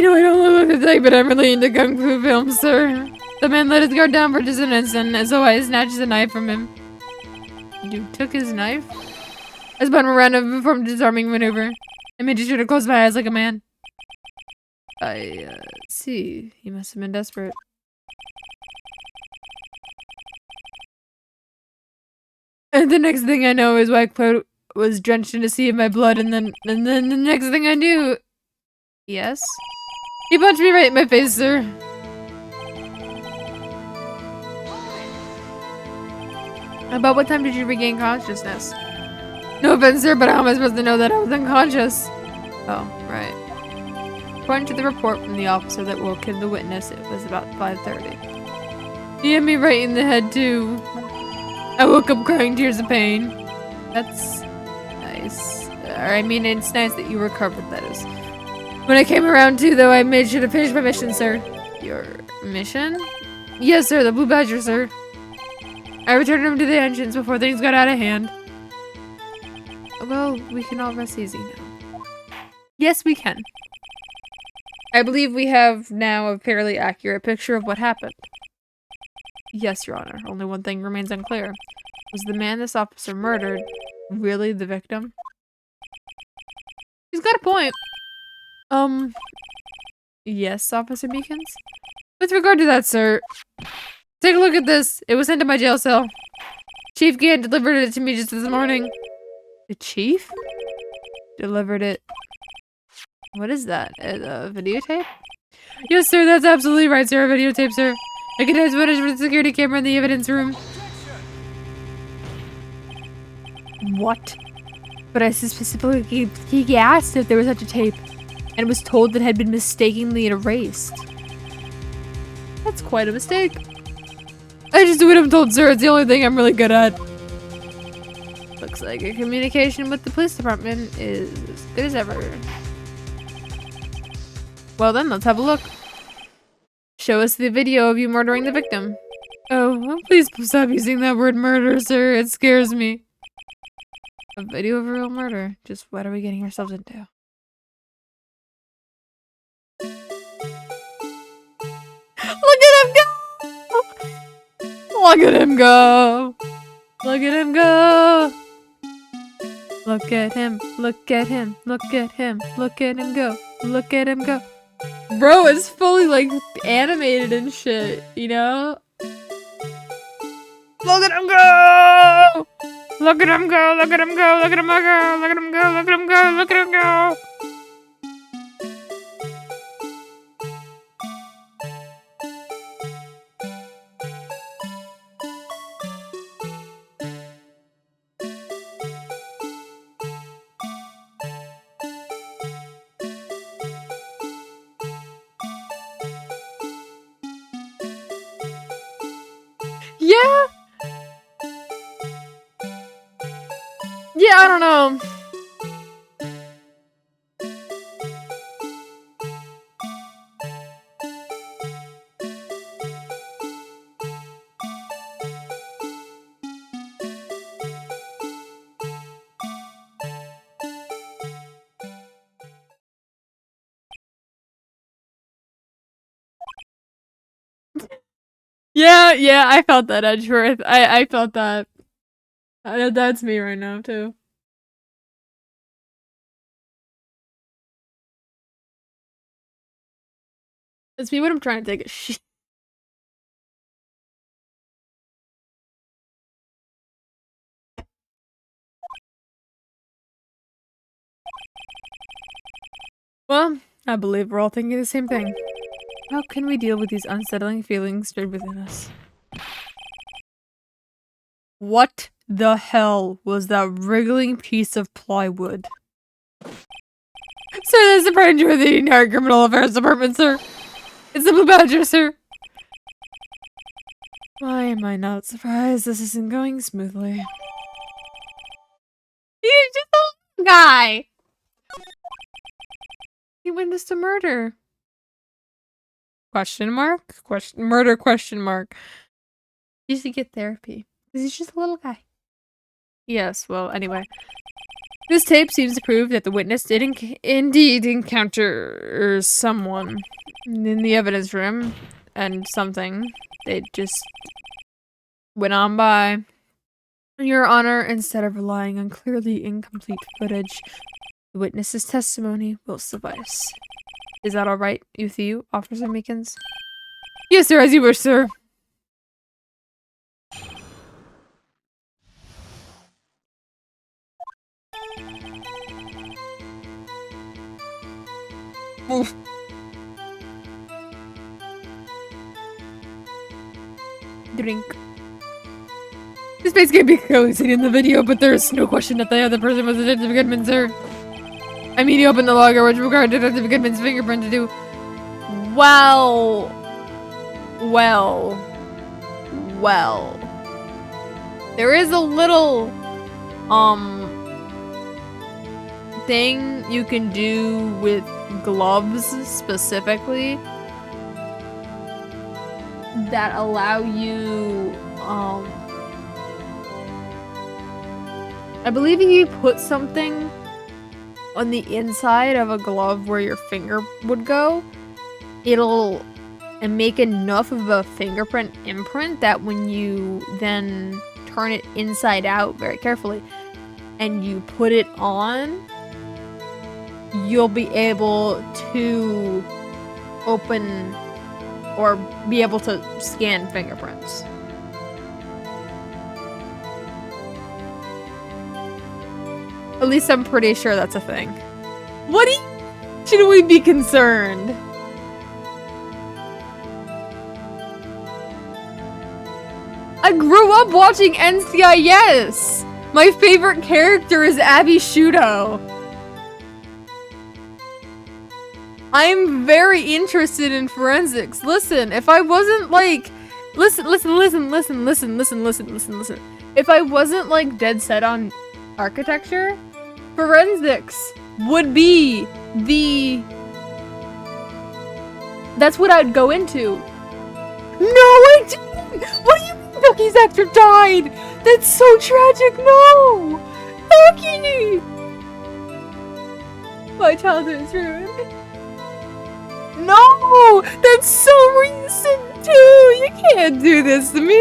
know I don't look like the type, but I'm really into kung fu films, sir. The man let his guard down for just an instant, so I snatched the knife from him. You took his knife? I spun around and performed a disarming maneuver. I made sure to close my eyes like a man. I see. He must have been desperate. And the next thing I know, his white cloak was drenched in a sea of my blood, and then the next thing I knew... Yes? He punched me right in my face, sir. About what time did you regain consciousness? No offense, sir, but how am I supposed to know that I was unconscious? Oh, right. According to the report from the officer that woke him, the witness, it was about 5:30. He hit me right in the head, too. I woke up crying tears of pain. That's nice. I mean, it's nice that you recovered, that is. When I came around to, though, I made sure to finish my mission, sir. Your mission? Yes, sir, the Blue Badger, sir. I returned him to the entrance before things got out of hand. Well, we can all rest easy now. Yes, we can. I believe we have now a fairly accurate picture of what happened. Yes, Your Honor. Only one thing remains unclear. Was the man this officer murdered really the victim? He's got a point. Yes, Officer Meekins? With regard to that, sir, take a look at this. It was sent to my jail cell. Chief Gann delivered it to me just this morning. The chief? Delivered it. What is that? A videotape? Yes, sir, that's absolutely right, sir. A videotape, sir. I can have footage from the security camera in the evidence room. What? But I specifically he asked if there was such a tape, and was told that it had been mistakenly erased. That's quite a mistake. I just do what I'm told, sir. It's the only thing I'm really good at. Looks like your communication with the police department is as good as ever. Well then, let's have a look. Show us the video of you murdering the victim. Oh, well, please stop using that word murder, sir. It scares me. A video of a real murder. Just what are we getting ourselves into? Look at him go! Look at him go! Look at him go! Look at him, look at him, look at him, look at him go, look at him go. Bro is fully like animated and shit, you know? Look at him go! Look at him go, look at him go, look at him go, look at him go, look at him go, look at him go! Yeah? Yeah, I don't know. Yeah, I felt that, Edgeworth. I felt that. That's me right now, too. It's me when I'm trying to take a shit. Well, I believe we're all thinking the same thing. How can we deal with these unsettling feelings stirred within us? What the hell was that wriggling piece of plywood? Sir, there's a stranger of the entire criminal affairs department, sir. It's the Blue Badger, sir. Why am I not surprised this isn't going smoothly? He's just a little guy. He witnessed a murder. Question mark? Murder question mark. He should get therapy. Because he's just a little guy. Yes, well, anyway. This tape seems to prove that the witness did indeed encounter someone in the evidence room and something. They just went on by. Your Honor, instead of relying on clearly incomplete footage, the witness's testimony will suffice. Is that alright with you, Officer Meekins? Yes, sir, as you wish, sir. Oof. Drink. This face can't be clearly seen in the video, but there is no question that the other person was Detective Goodman, sir. I immediately opened the logger, which required Detective Goodman's fingerprint to do. Well. There is a little, thing you can do with gloves, specifically, that allow you, I believe if you put something on the inside of a glove where your finger would go, it'll make enough of a fingerprint imprint that when you then turn it inside out very carefully and you put it on, you'll be able to open or be able to scan fingerprints. At least I'm pretty sure that's a thing. What should we be concerned? I grew up watching NCIS! My favorite character is Abby Shudo. I'm very interested in forensics. Listen, if I wasn't like... Listen. If I wasn't like dead set on architecture, forensics would be the... That's what I'd go into. No, I didn't! What do you mean Ducky's actor died? That's so tragic, no! Ducky! My childhood is ruined. No! That's so recent, too! You can't do this to me!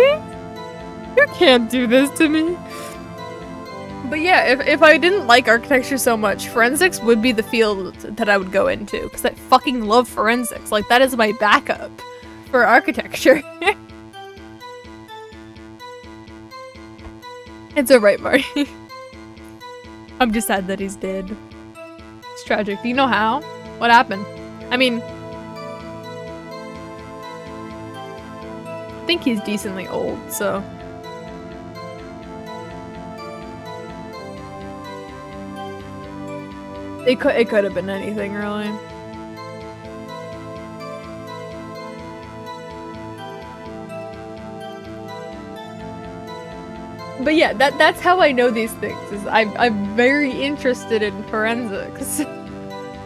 You can't do this to me! But yeah, if I didn't like architecture so much, forensics would be the field that I would go into. Because I fucking love forensics. Like, that is my backup for architecture. It's alright, Marty. I'm just sad that he's dead. It's tragic. Do you know how? What happened? I mean... I think he's decently old, so... It could have been anything, really. But yeah, that's how I know these things, is I'm very interested in forensics.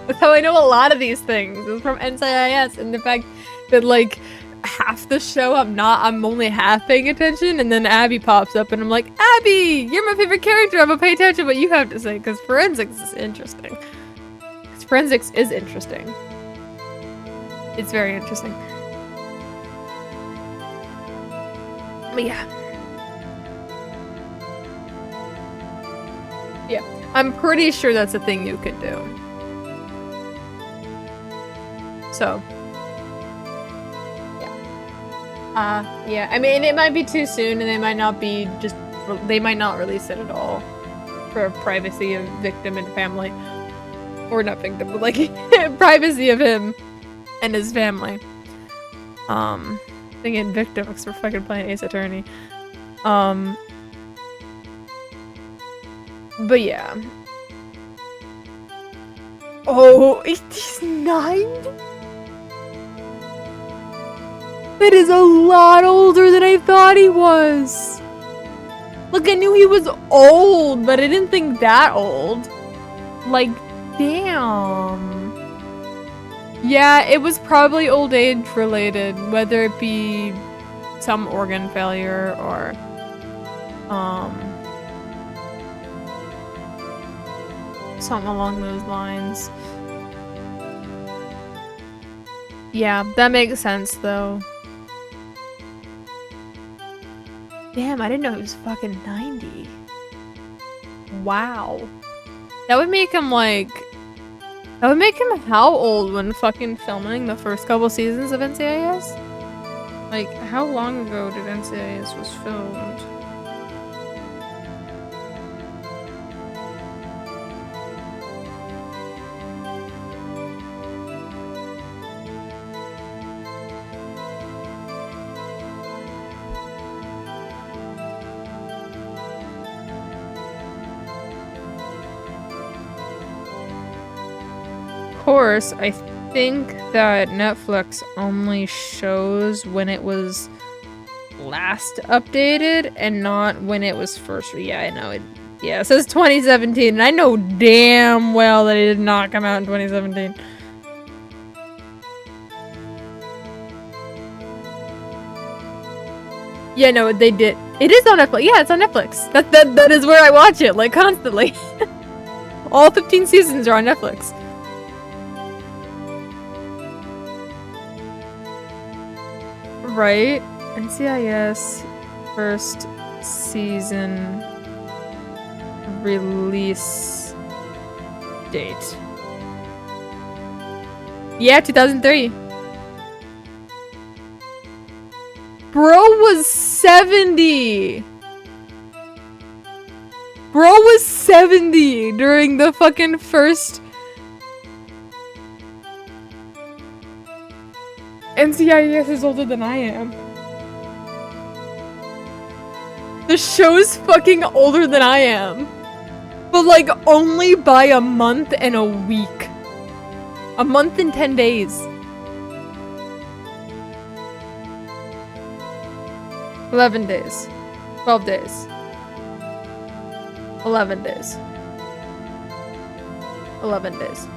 That's how I know a lot of these things, is from NCIS, and the fact that, like, half the show I'm only half paying attention, and then Abby pops up and I'm like, Abby, you're my favorite character, I'm gonna pay attention to what you have to say, because forensics is interesting. Because forensics is interesting. It's very interesting. Yeah. Yeah. I'm pretty sure that's a thing you could do. So. Yeah. Yeah. I mean, it might be too soon and they might not release it at all. For privacy of victim and family. Or not victim, but like privacy of him and his family. Thinking victim because we're fucking playing Ace Attorney. But yeah. Oh, he's 9? That is a lot older than I thought he was. Look, I knew he was old, but I didn't think that old. Like, damn. Yeah, it was probably old age related, whether it be some organ failure or, something along those lines. Yeah, that makes sense though. Damn, I didn't know he was fucking 90. Wow. That would make him like... That would make him how old when fucking filming the first couple seasons of NCIS? Like, how long ago did NCIS was filmed? Course, I think that Netflix only shows when it was last updated and not when it was first. Yeah, I know it. Yeah, it says 2017, and I know damn well that it did not come out in 2017. Yeah, no, they did. It is on Netflix. Yeah, it's on Netflix. That is where I watch it, like, constantly. All 15 seasons are on Netflix. Right? NCIS first season release date. Yeah, 2003. Bro was 70. Bro was 70 during the fucking first NCIS is older than I am. The show's fucking older than I am. But like only by a month and a week. A month and 10 days. 11 days. 12 days. 11 days. 11 days.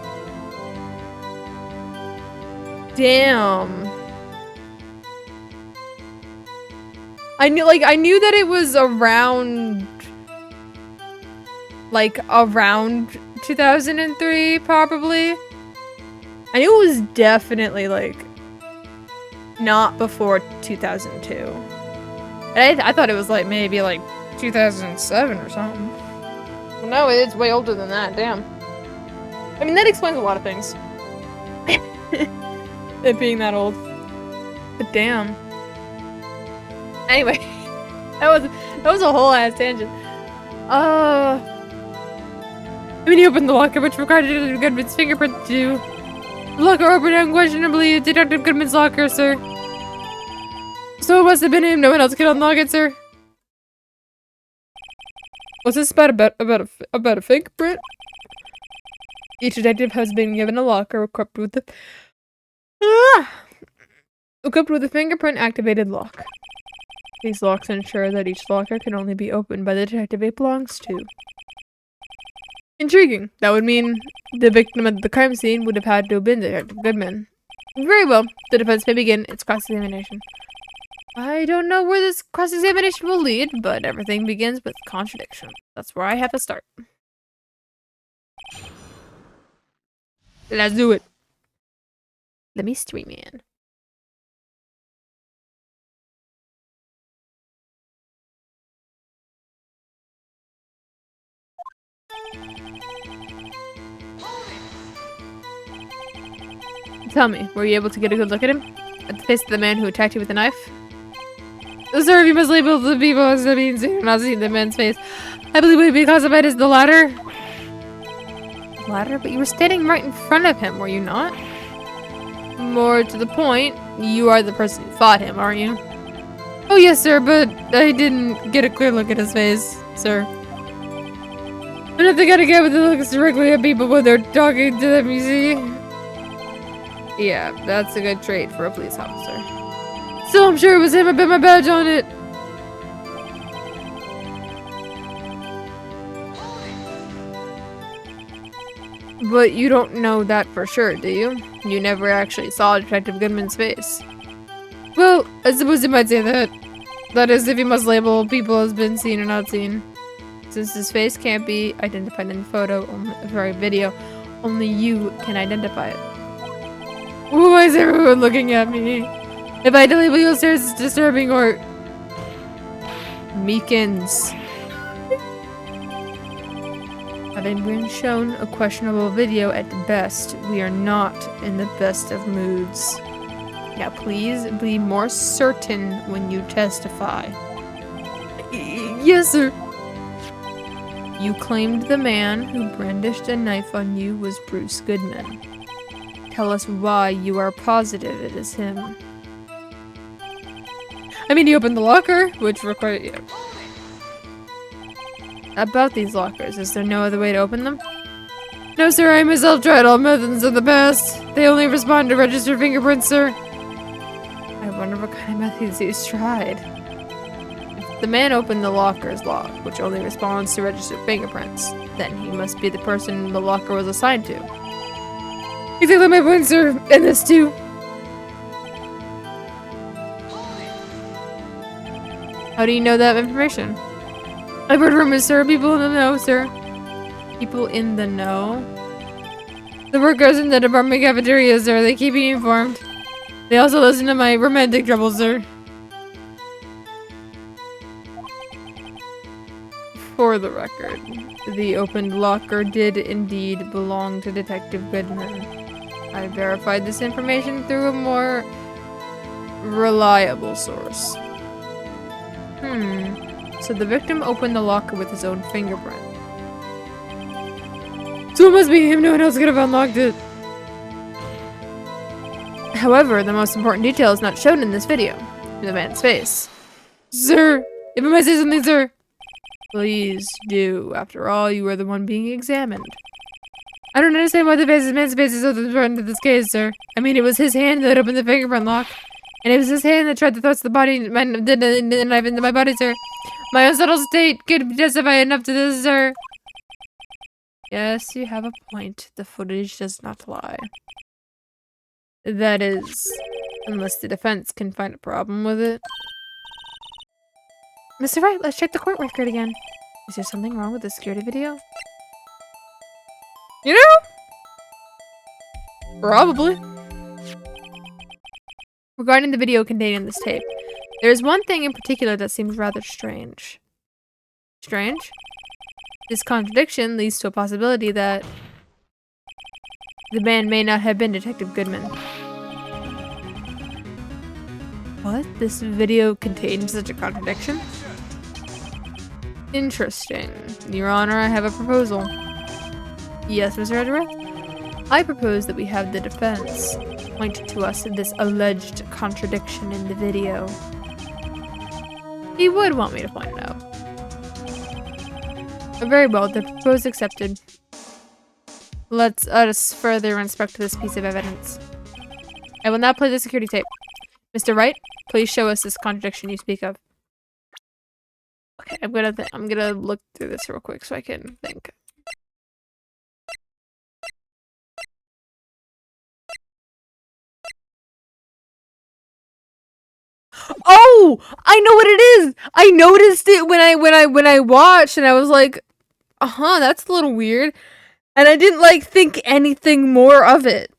Damn. I knew that it was around 2003 probably. I knew it was definitely like not before 2002. And I thought it was like maybe like 2007 or something. Well, no, it's way older than that. Damn. I mean, that explains a lot of things. It being that old. But damn. Anyway, that was a whole ass tangent. When he opened the locker, which required Detective Goodman's fingerprint to do. The locker opened unquestionably Detective Goodman's locker, sir. So it must have been him. No one else could unlock it, sir. What's this about a fingerprint? Each detective has been given a locker equipped with a fingerprint activated lock. These locks ensure that each locker can only be opened by the detective it belongs to. Intriguing. That would mean the victim at the crime scene would have had to have been Detective Goodman. Very well. The defense may begin its cross-examination. I don't know where this cross-examination will lead, but everything begins with contradiction. That's where I have to start. Let's do it. Let me stream in. Tell me, were you able to get a good look at him? At the face of the man who attacked you with a knife? Sir, you must label the people as being seen, not seeing the man's face. I believe it would be classified as the latter. The latter? But you were standing right in front of him, were you not? More to the point, you are the person who fought him, aren't you? Oh yes, sir, but I didn't get a clear look at his face, sir. I'm not the kind of guy with the looks directly at people when they're talking to them, you see? Yeah, that's a good trait for a police officer. Still, I'm sure it was him. I bet my badge on it. But you don't know that for sure, do you? You never actually saw Detective Goodman's face. Well, I suppose you might say that. That is, if you must label people as been seen or not seen. Since his face can't be identified in the photo, or video, only you can identify it. Why is everyone looking at me? If I label you as disturbing or... Meekins. Having been shown a questionable video at best, we are not in the best of moods. Now please be more certain when you testify. Yes, sir. You claimed the man who brandished a knife on you was Bruce Goodman. Tell us why you are positive it is him. I mean, he opened the locker, which required... Yeah. About these lockers, is there no other way to open them? No, sir, I myself tried all methods of the past. They only respond to registered fingerprints, sir. I wonder what kind of methods he's tried. If the man opened the locker's lock, which only responds to registered fingerprints, then he must be the person the locker was assigned to. Exactly my point, sir, and this too. How do you know that information? I've heard rumors, sir. People in the know, sir. People in the know? The workers in the department cafeteria, sir. They keep me informed. They also listen to my romantic troubles, sir. For the record, the opened locker did indeed belong to Detective Goodman. I verified this information through a more reliable source. So the victim opened the locker with his own fingerprint. So it must be him. No one else could have unlocked it. However, the most important detail is not shown in this video. The man's face. Sir, if I might say something, sir. Please do. After all, you are the one being examined. I don't understand why the man's face is so important to this case, sir. I mean, it was his hand that opened the fingerprint lock. And it was his hand that tried to thrust the knife into my body, sir. My own subtle state could justify enough to this, sir. Yes, you have a point. The footage does not lie. That is, unless the defense can find a problem with it. Mr. Wright, let's check the court record again. Is there something wrong with the security video? You know? Probably. Regarding the video contained in this tape, there is one thing in particular that seems rather strange. Strange? This contradiction leads to a possibility that the man may not have been Detective Goodman. What? This video contains such a contradiction? Interesting. Your Honor, I have a proposal. Yes, Mr. Edgeworth? I propose that we have the defense point to us this alleged contradiction in the video. He would want me to point it out. Very well, the proposal accepted. Let us further inspect this piece of evidence. I will now play the security tape. Mr. Wright, please show us this contradiction you speak of. Okay, I'm gonna look through this real quick so I can think. Oh, I know what it is. I noticed it when I watched, and I was like, that's a little weird. And I didn't think anything more of it.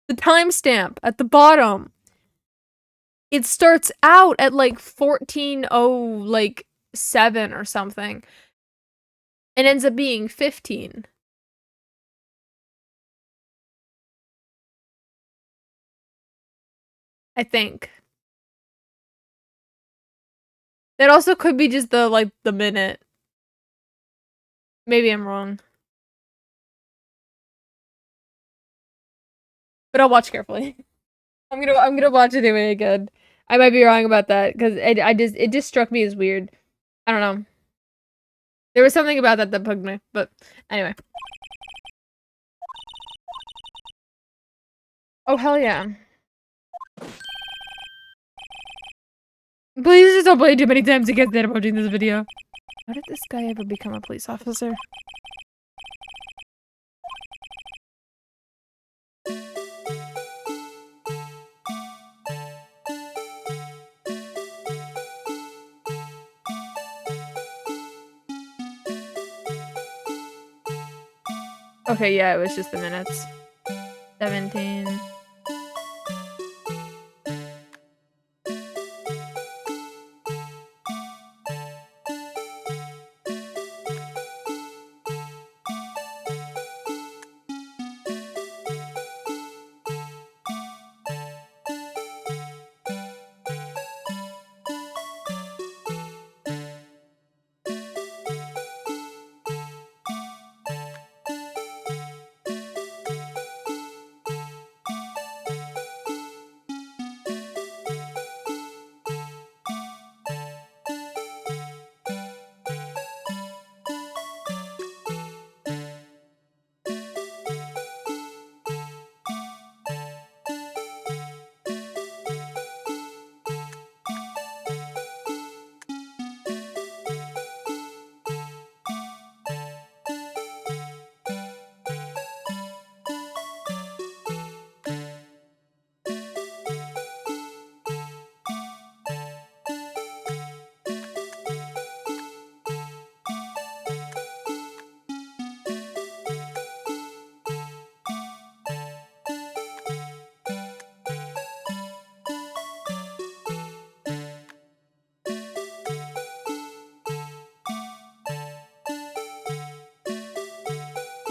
The timestamp at the bottom. It starts out at 14:07 or something. It ends up being 15. I think. That also could be just the, like, the minute. Maybe I'm wrong. But I'll watch carefully. I'm gonna watch it anyway again. I might be wrong about that, because it just struck me as weird. I don't know. There was something about that that bugged me, but anyway. Oh, hell yeah. Please just don't play too many times to get that emoji in this video. How did this guy ever become a police officer? Okay, yeah, it was just the minutes. 17.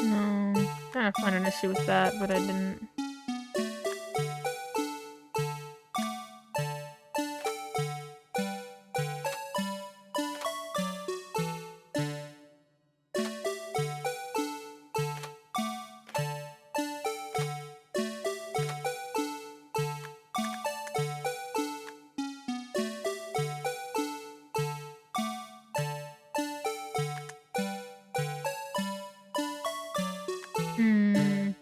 No, I'm trying to find an issue with that, but I didn't. Hmm.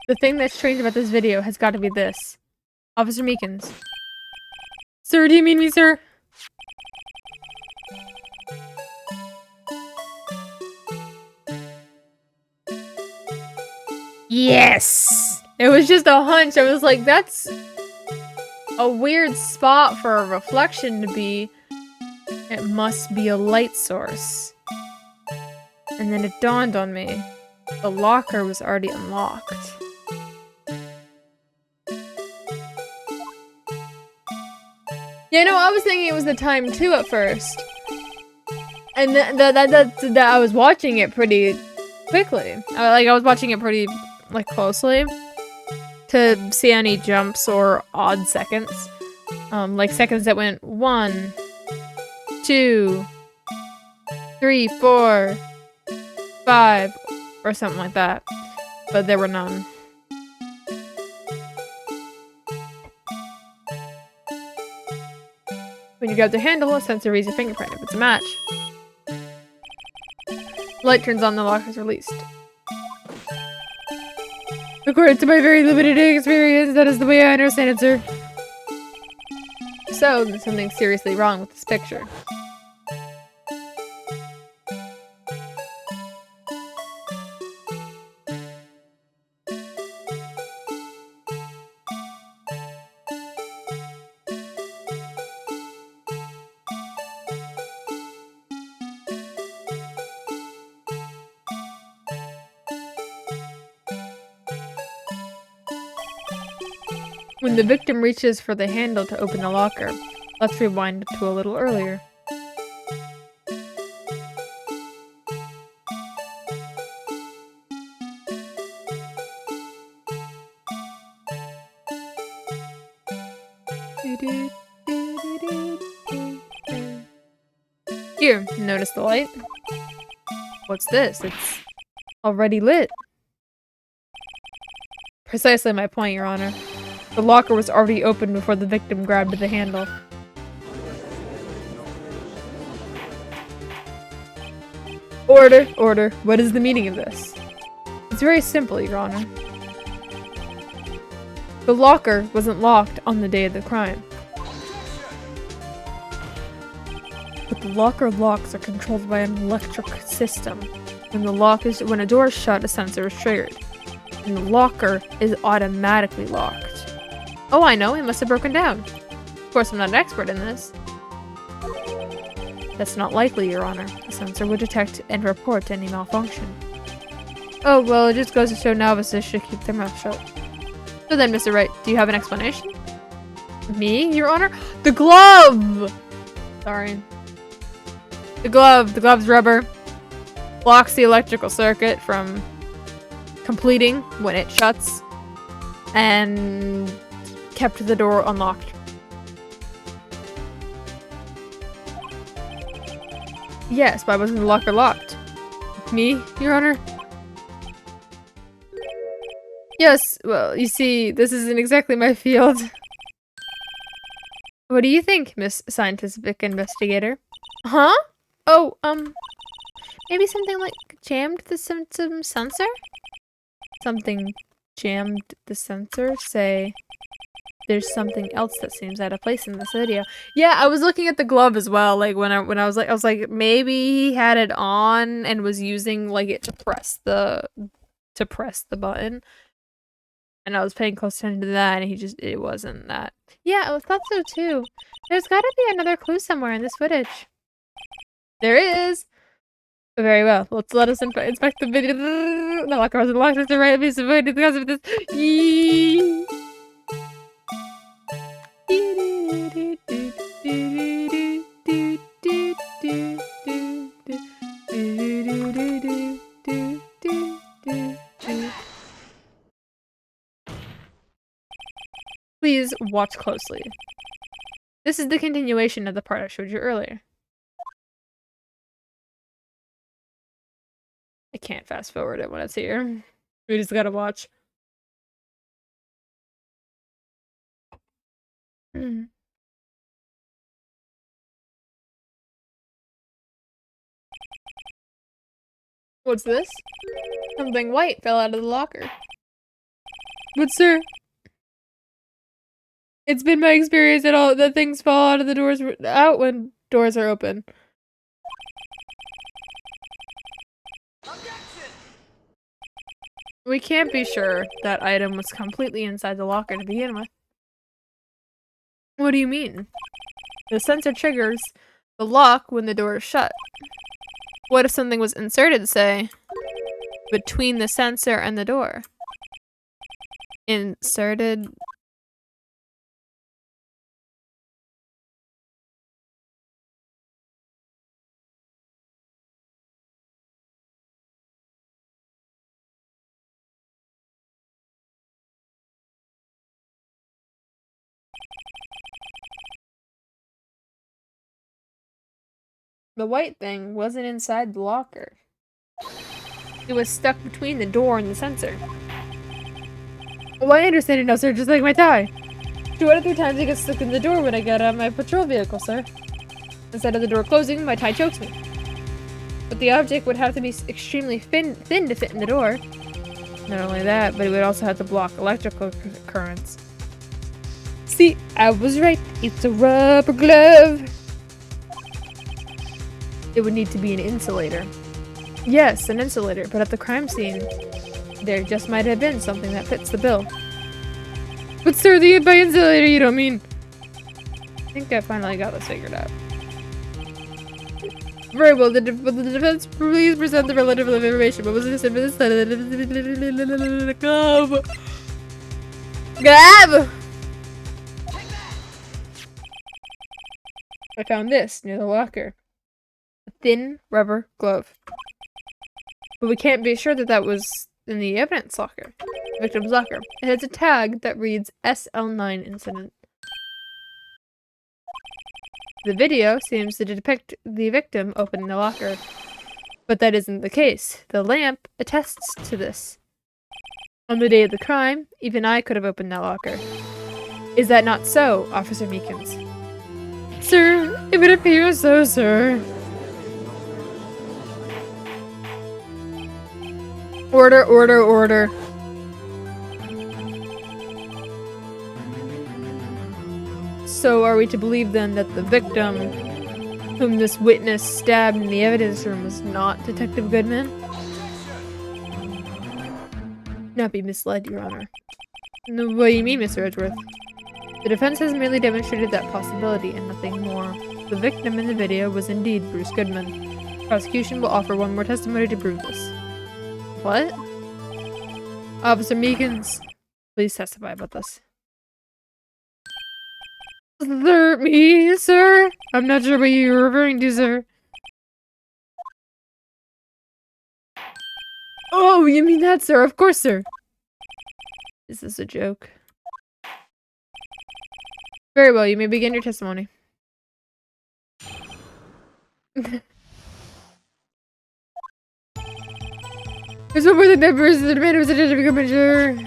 The thing that's strange about this video has got to be this. Officer Meekins. Sir, do you mean me, sir? Yes! It was just a hunch. I was like, that's a weird spot for a reflection to be. It must be a light source. And then it dawned on me. The locker was already unlocked. Yeah, no, I was thinking it was the time too at first. And that I was watching it pretty quickly. I was watching it pretty, like, closely. To see any jumps or odd seconds. Like seconds that went 1, 2, 3, 4, 5, or something like that. But there were none. When you grab the handle, a sensor reads your fingerprint if it's a match. Light turns on, the lock is released. According to my very limited experience, that is the way I understand it, sir. so, then something's seriously wrong with this picture. When the victim reaches for the handle to open the locker, let's rewind to a little earlier. Here, notice the light? What's this? It's already lit. Precisely my point, Your Honor. The locker was already open before the victim grabbed the handle. Order, order. What is the meaning of this? It's very simple, Your Honor. The locker wasn't locked on the day of the crime. But the locker locks are controlled by an electric system. When a door is shut, a sensor is triggered. And the locker is automatically locked. Oh, I know, it must have broken down. Of course, I'm not an expert in this. That's not likely, Your Honor. The sensor would detect and report any malfunction. Oh, well, it just goes to show novices should keep their mouth shut. So then, Mr. Wright, do you have an explanation? Me, Your Honor? The glove! Sorry. The glove's rubber. Blocks the electrical circuit from completing when it shuts. And kept the door unlocked. Yes, why wasn't the locker locked? Me, Your Honor? Yes, well, you see, this isn't exactly my field. What do you think, Miss Scientific Investigator? Huh? Oh, maybe something like jammed the symptom sensor? Something jammed the sensor? Say, there's something else that seems out of place in this video. Yeah, I was looking at the glove as well. Like when I was like, maybe he had it on and was using like it to press the button. And I was paying close attention to that, and it wasn't that. Yeah, I thought so too. There's gotta be another clue somewhere in this footage. There is! Very well. Let us inspect the video. The locker wasn't locked with the right piece of wood because of this. Please watch closely. This is the continuation of the part I showed you earlier. I can't fast forward it when it's here. We just gotta watch. What's this? Something white fell out of the locker. But sir, it's been my experience that things fall out of the doors out when doors are open. We can't be sure that item was completely inside the locker to begin with. What do you mean? The sensor triggers the lock when the door is shut. What if something was inserted, say, between the sensor and the door? Inserted... The white thing wasn't inside the locker. It was stuck between the door and the sensor. Oh, I understand it now, sir, just like my tie. 2 out of 3 times it gets stuck in the door when I get out of my patrol vehicle, sir. Instead of the door closing, my tie chokes me. But the object would have to be extremely thin to fit in the door. Not only that, but it would also have to block electrical currents. See, I was right. It's a rubber glove. It would need to be an insulator. Yes, an insulator, but at the crime scene, there just might have been something that fits the bill. But sir, by insulator you don't mean... I think I finally got this figured out. Very well, the defense, please present the relative information. What was this? Grab! I found this near the locker. A thin rubber glove. But we can't be sure that that was in the evidence locker. Victim's locker. It has a tag that reads SL9 incident. The video seems to depict the victim opening the locker. But that isn't the case. The lamp attests to this. On the day of the crime, even I could have opened that locker. Is that not so, Officer Meekins? Sir, if it appears so, sir. Order, order, order. So are we to believe then that the victim, whom this witness stabbed in the evidence room, was not Detective Goodman? Not be misled, Your Honor. No, what do you mean, Mr. Edgeworth? The defense has merely demonstrated that possibility and nothing more. The victim in the video was indeed Bruce Goodman. Prosecution will offer one more testimony to prove this. What? Officer Meekins, please testify about this. Sir, me, sir? I'm not sure what you're referring to, sir. Oh, you mean that, sir? Of course, sir. Is this a joke? Very well, you may begin your testimony. There's one more thing that person the demand was a certificate commissioner.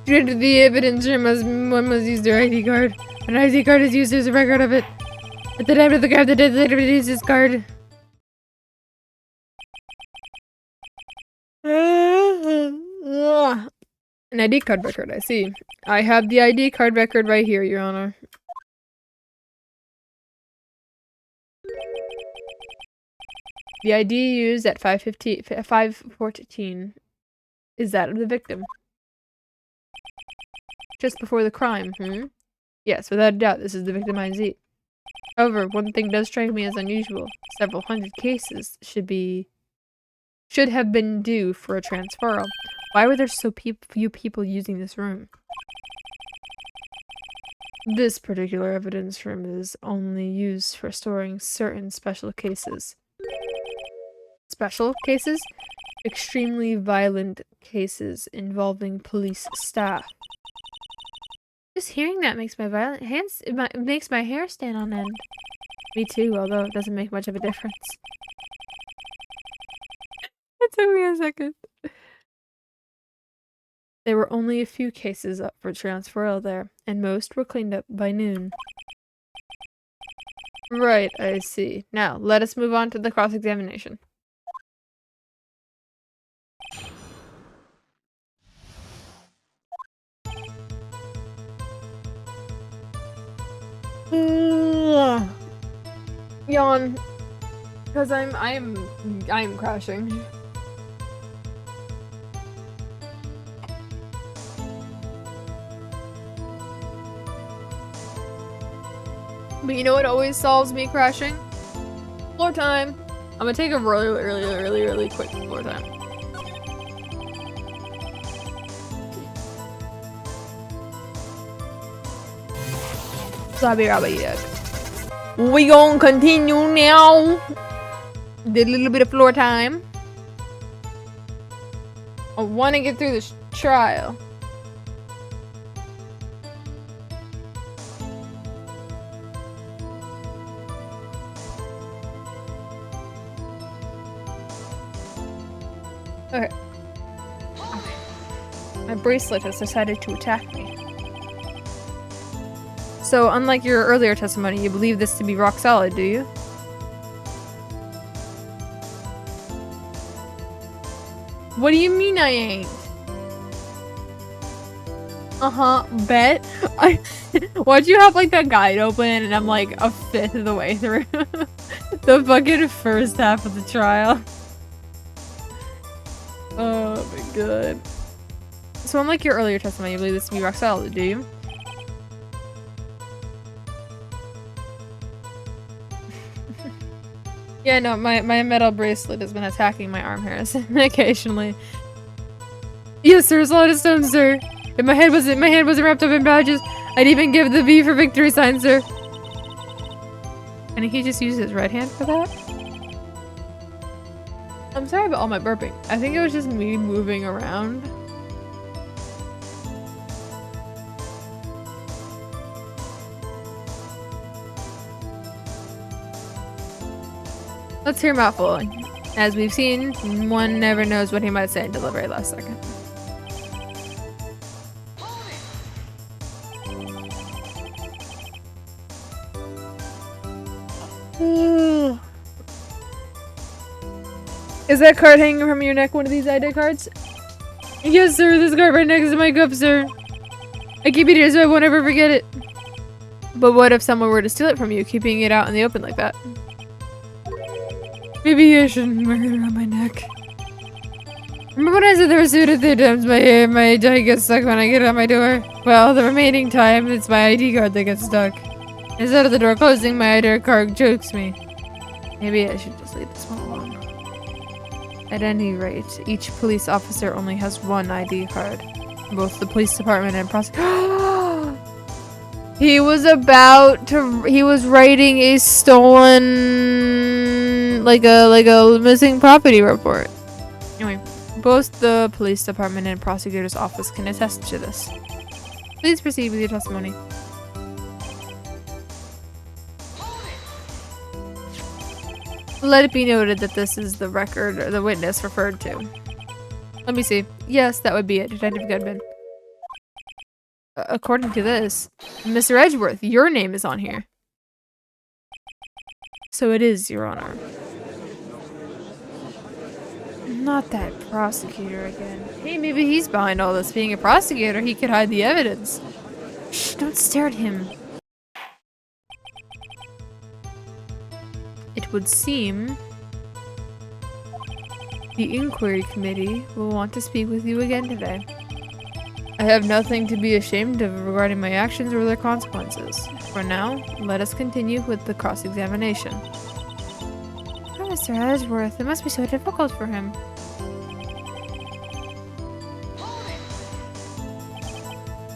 To enter the evidence room, one must use their ID card. An ID card is used as a record of it. At the time of the crime, the detective used his card. An ID card record, I see. I have the ID card record right here, Your Honor. The ID used at 5:14 is that of the victim. Just before the crime, Yes, without a doubt, this is the victim ID. However, one thing does strike me as unusual. Several hundred cases should have been due for a transferal. Why were there so few people using this room? This particular evidence room is only used for storing certain special cases. Special cases? Extremely violent cases involving police staff. Just hearing that makes my it makes my hair stand on end. Me too, although it doesn't make much of a difference. It took me a second. There were only a few cases up for transferal there, and most were cleaned up by noon. Right, I see. Now, let us move on to the cross-examination. Yawn. Because I'm crashing. But you know what always solves me crashing? Floor time. I'm gonna take a really quick floor time. Sorry about that. We gonna continue now. Did a little bit of floor time. I want to get through this trial. Okay. My bracelet has decided to attack me. So, unlike your earlier testimony, you believe this to be rock solid, do you? What do you mean I ain't? Bet. Why'd you have like that guide open and I'm like a fifth of the way through the fucking first half of the trial? Oh my god. So unlike your earlier testimony, you believe this to be rock solid, do you? Yeah, no, my metal bracelet has been attacking my arm hairs occasionally. Yes, sir, as lot of stones, sir. If my hand wasn't wrapped up in badges, I'd even give the V for victory sign, sir. And he just used his right hand for that? I'm sorry about all my burping. I think it was just me moving around. Let's hear him out full. As we've seen, one never knows what he might say until the very last second. Is that card hanging from your neck one of these ID cards? Yes, sir. This card right next to my cup, sir. I keep it here so I won't ever forget it. But what if someone were to steal it from you, keeping it out in the open like that? Maybe I shouldn't wear it around my neck. Remember when I said there were 2 to 3 times my tie gets stuck when I get out my door? Well, the remaining time, it's my ID card that gets stuck. Instead of the door closing, my ID card chokes me. Maybe I should just leave this one alone. At any rate, each police officer only has one ID card. Both the police department and prosecutor. He was writing a stolen, like a missing property report. Anyway, both the police department and prosecutor's office can attest to this. Please proceed with your testimony. Let it be noted that this is the record or the witness referred to. Let me see. Yes, that would be it, Detective Goodman. According to this, Mr. Edgeworth, your name is on here. So it is, Your Honor. Not that prosecutor again. Hey, maybe he's behind all this. Being a prosecutor, he could hide the evidence. Shh, don't stare at him. It would seem the inquiry committee will want to speak with you again today. I have nothing to be ashamed of regarding my actions or their consequences. For now, let us continue with the cross-examination. Oh, Mr. Edgeworth, it must be so difficult for him.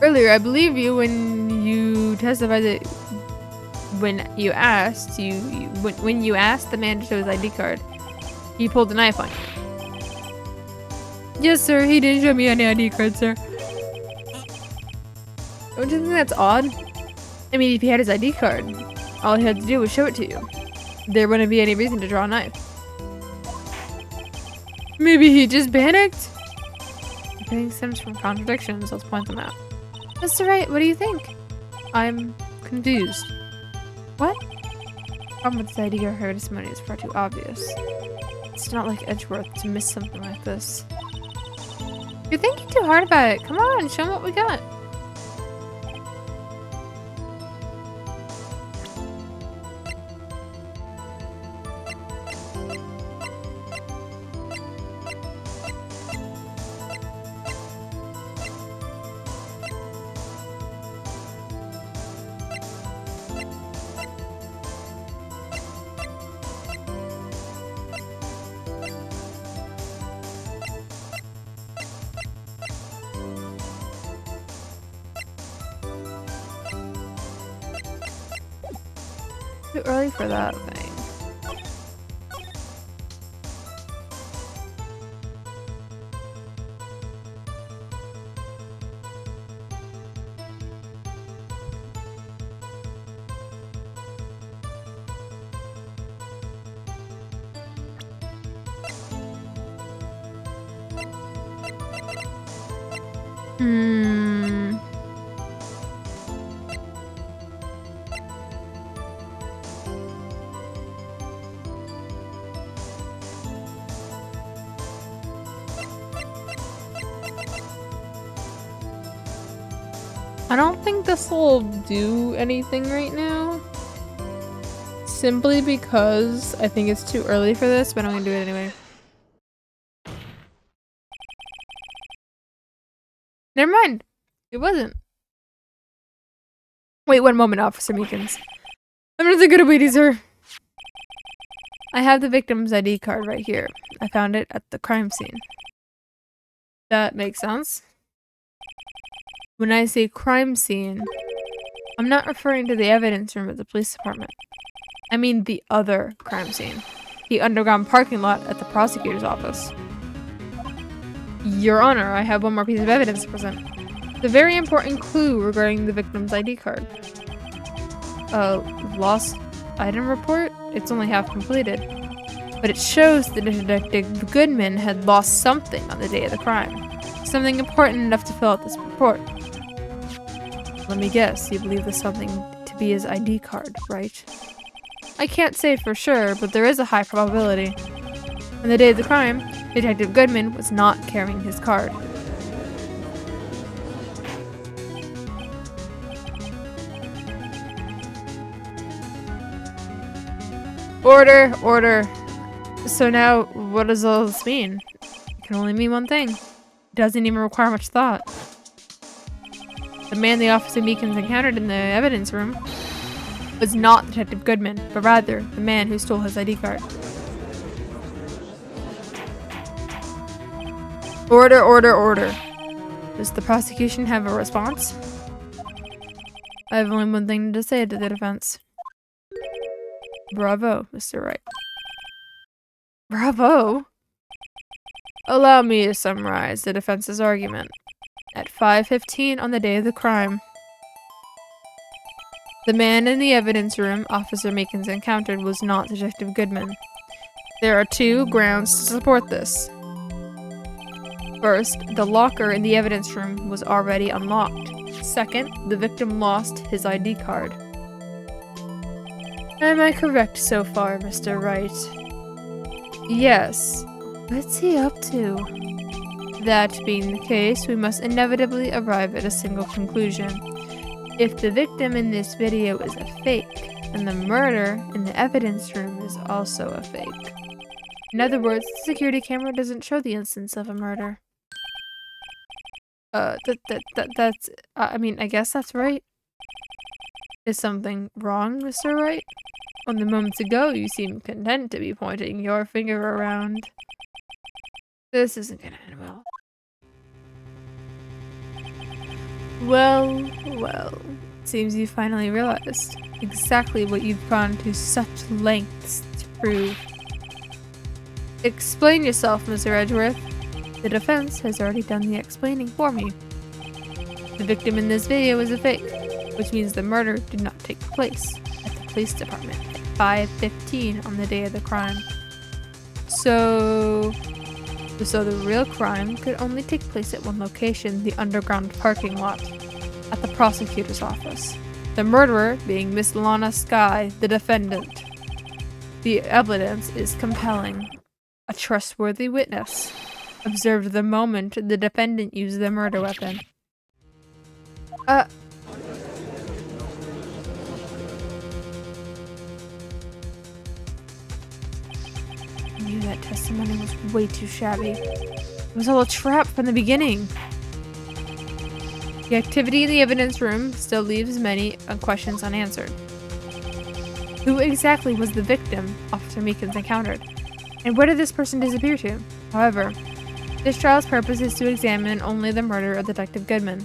Earlier, I believe you when you testified that when you asked the man to show his ID card, he pulled a knife on you. Yes, sir. He didn't show me any ID card, sir. Don't you think that's odd? I mean, if he had his ID card, all he had to do was show it to you. There wouldn't be any reason to draw a knife. Maybe he just panicked? Everything stems from contradictions. Let's point them out. Mr. Wright, what do you think? I'm confused. What? The problem with this ID or testimony is far too obvious. It's not like Edgeworth to miss something like this. You're thinking too hard about it. Come on, show him what we got. Too early for that thing. I don't think this will do anything right now. Simply because I think it's too early for this, but I'm gonna do it anyway. Never mind. It wasn't. Wait 1 moment, Officer Meekins. I'm not good at waiting, sir. I have the victim's ID card right here. I found it at the crime scene. That makes sense. When I say crime scene, I'm not referring to the evidence room at the police department. I mean the other crime scene. The underground parking lot at the prosecutor's office. Your Honor, I have one more piece of evidence to present. The very important clue regarding the victim's ID card. Lost item report? It's only half completed. But it shows that Detective Goodman had lost something on the day of the crime. Something important enough to fill out this report. Let me guess, you believe this something to be his ID card, right? I can't say for sure, but there is a high probability. On the day of the crime, Detective Goodman was not carrying his card. Order! Order! So now, what does all this mean? It can only mean one thing. It doesn't even require much thought. The man the Officer Meekins encountered in the evidence room was not Detective Goodman, but rather the man who stole his ID card. Order, order, order. Does the prosecution have a response? I have only one thing to say to the defense. Bravo, Mr. Wright. Bravo? Allow me to summarize the defense's argument. At 5:15 on the day of the crime, the man in the evidence room Officer Meekins encountered was not Detective Goodman. There are two grounds to support this. First, the locker in the evidence room was already unlocked. Second, the victim lost his ID card. Am I correct so far, Mr. Wright? Yes. What's he up to? That being the case, we must inevitably arrive at a single conclusion. If the victim in this video is a fake, then the murder in the evidence room is also a fake. In other words, the security camera doesn't show the instance of a murder. I guess that's right. Is something wrong, Mr. Wright? Only moments ago, you seemed content to be pointing your finger around. This isn't gonna end well. Well. Seems you finally realized exactly what you've gone to such lengths to prove. Explain yourself, Mr. Edgeworth. The defense has already done the explaining for me. The victim in this video is a fake, which means the murder did not take place at the police department at 5:15 on the day of the crime. So the real crime could only take place at one location, the underground parking lot, at the prosecutor's office. The murderer being Miss Lana Skye, the defendant. The evidence is compelling. A trustworthy witness observed the moment the defendant used the murder weapon. I knew that testimony was way too shabby. It was all a trap from the beginning. The activity in the evidence room still leaves many questions unanswered. Who exactly was the victim Officer Meekins encountered? And where did this person disappear to? However, this trial's purpose is to examine only the murder of Detective Goodman.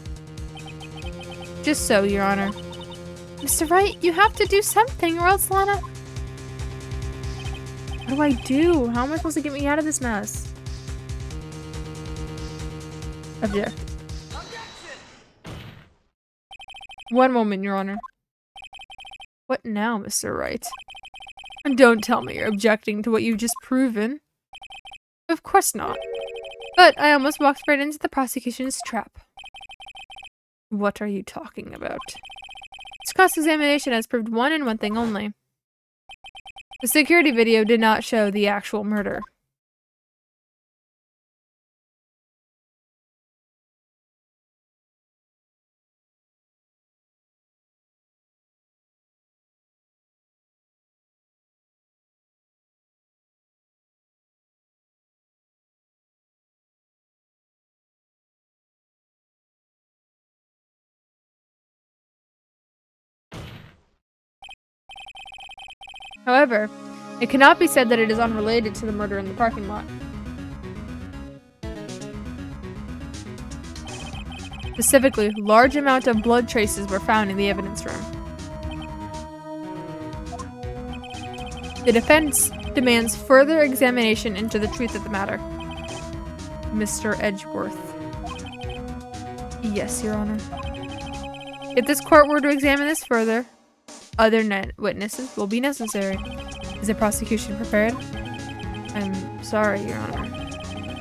Just so, Your Honor. Mr. Wright, you have to do something or else Lana... What do I do? How am I supposed to get me out of this mess? Object. One moment, Your Honor. What now, Mr. Wright? And don't tell me you're objecting to what you've just proven. Of course not. But I almost walked right into the prosecution's trap. What are you talking about? This cross-examination has proved one and one thing only. The security video did not show the actual murder. However, it cannot be said that it is unrelated to the murder in the parking lot. Specifically, large amount of blood traces were found in the evidence room. The defense demands further examination into the truth of the matter. Mr. Edgeworth. Yes, Your Honor. If this court were to examine this further, other witnesses will be necessary. Is the prosecution prepared? I'm sorry, Your Honor.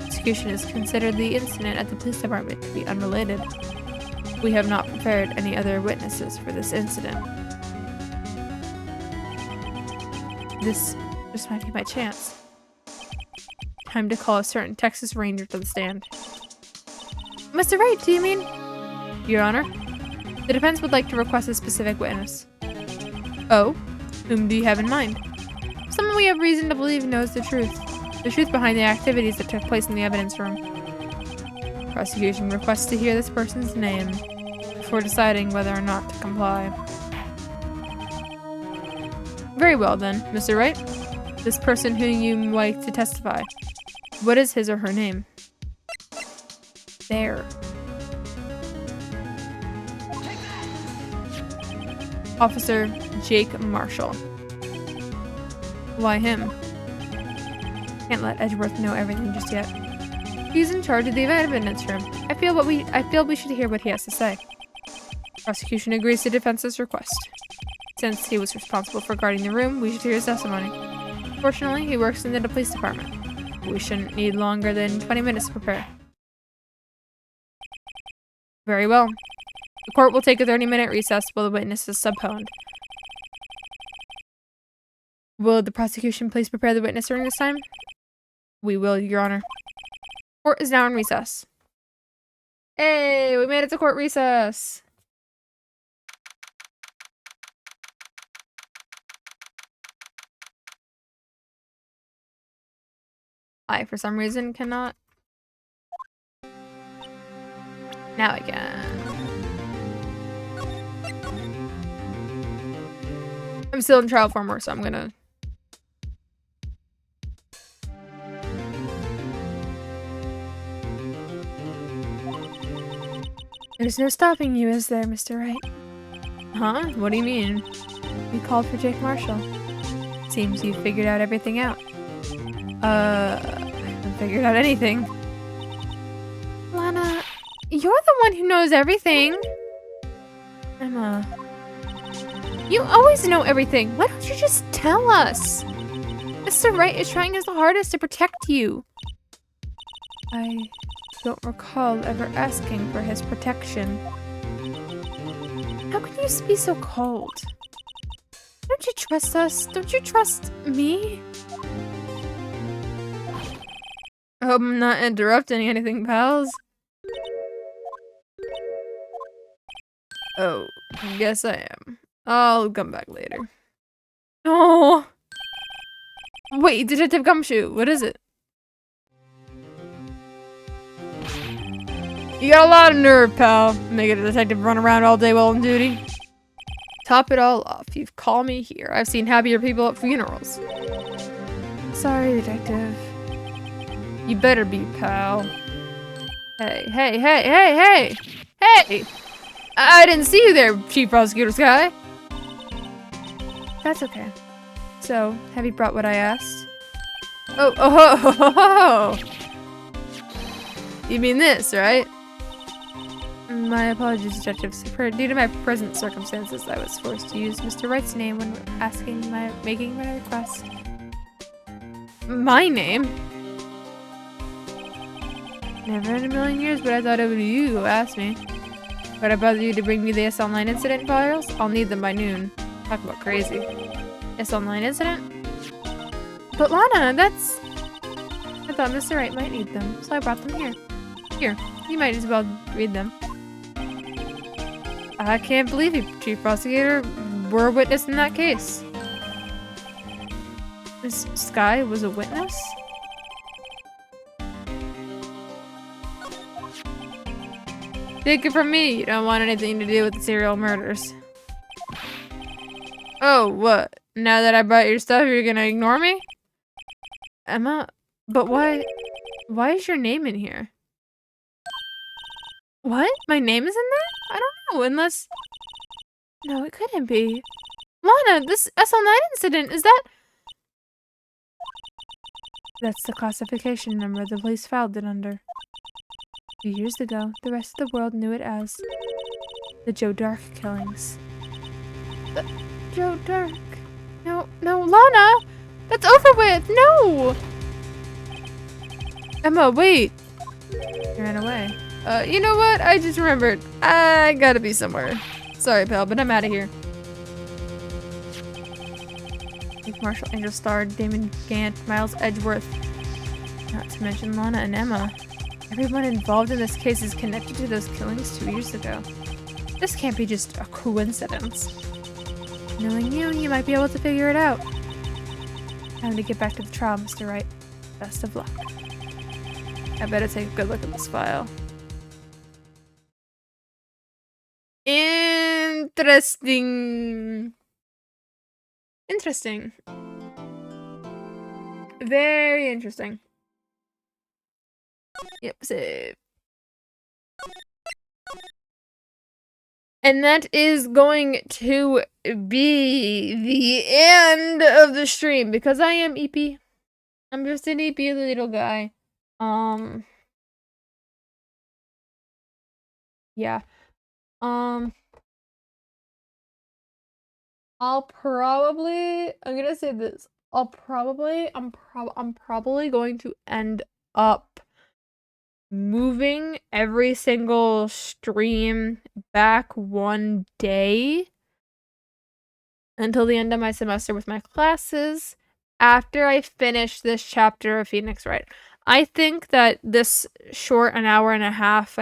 Prosecution has considered the incident at the police department to be unrelated. We have not prepared any other witnesses for this incident. This might be my chance. Time to call a certain Texas Ranger to the stand. Mr. Wright, do you mean? Your Honor, the defense would like to request a specific witness. Oh? Whom do you have in mind? Someone we have reason to believe knows the truth. The truth behind the activities that took place in the evidence room. Prosecution requests to hear this person's name before deciding whether or not to comply. Very well then, Mr. Wright. This person who you like to testify. What is his or her name? There. Officer Jake Marshall. Why him? Can't let Edgeworth know everything just yet. He's in charge of the evidence room. I feel we should hear what he has to say. Prosecution agrees to defense's request. Since he was responsible for guarding the room, we should hear his testimony. Fortunately, he works in the police department. We shouldn't need longer than 20 minutes to prepare. Very well. The court will take a 30-minute recess while the witness is subpoenaed. Will the prosecution please prepare the witness during this time? We will, Your Honor. Court is now in recess. Hey, we made it to court recess. I, for some reason, cannot. Now I can. I'm still in trial form work, so I'm gonna... There's no stopping you, is there, Mr. Wright? Huh? What do you mean? We called for Jake Marshall. Seems you figured out everything out. I haven't figured out anything. Lana, you're the one who knows everything. Emma. You always know everything. Why don't you just tell us? Mr. Wright is trying his hardest to protect you. I don't recall ever asking for his protection. How can you be so cold? Don't you trust us? Don't you trust me? I hope I'm not interrupting anything, pals. Oh, yes I am. I'll come back later. Oh! Wait, Detective Gumshoe, what is it? You got a lot of nerve, pal. Making a detective run around all day while on duty. Top it all off, you've called me here. I've seen happier people at funerals. Sorry, detective. You better be, pal. Hey, hey, hey, hey, hey! Hey! I didn't see you there, Chief Prosecutor Sky. That's okay. So, have you brought what I asked? Oh, oh, ho, ho, ho, ho. You mean this, right? My apologies, Detective. Due to my present circumstances, I was forced to use Mr. Wright's name when making my request. My name? Never in a million years would I thought it would be you who asked me. But I bother you to bring me the S-Online incident files? I'll need them by noon. Talk about crazy. S-Online incident? But Lana, that's... I thought Mr. Wright might need them, so I brought them here. Here, you might as well read them. I can't believe you, Chief Prosecutor. We're a witness in that case. This Sky was a witness? Take it from me, you don't want anything to do with the serial murders. Oh, what? Now that I brought your stuff, you're gonna ignore me? Emma, but why is your name in here? What? My name is in there? I don't know, unless... No, it couldn't be. Lana, this SL9 incident, is that... That's the classification number the police filed it under. A few years ago, the rest of the world knew it as the Joe Dark killings. Joe Dark? No, Lana! That's over with! No! Emma, wait! He ran away. You know what? I just remembered. I gotta be somewhere. Sorry, pal, but I'm out of here. Marshall, Angel Star, Damon Gant, Miles Edgeworth. Not to mention Lana and Emma. Everyone involved in this case is connected to those killings 2 years ago. This can't be just a coincidence. Knowing you, you might be able to figure it out. Time to get back to the trial, Mr. Wright. Best of luck. I better take a good look at this file. Interesting. Interesting. Very interesting. Yep, save. And that is going to be the end of the stream because I am EP. I'm just an EP little guy. Yeah. I'm gonna say this. I'm probably going to end up moving every single stream back one day until the end of my semester with my classes after I finish this chapter of Phoenix Wright. I think that this short an hour and a half,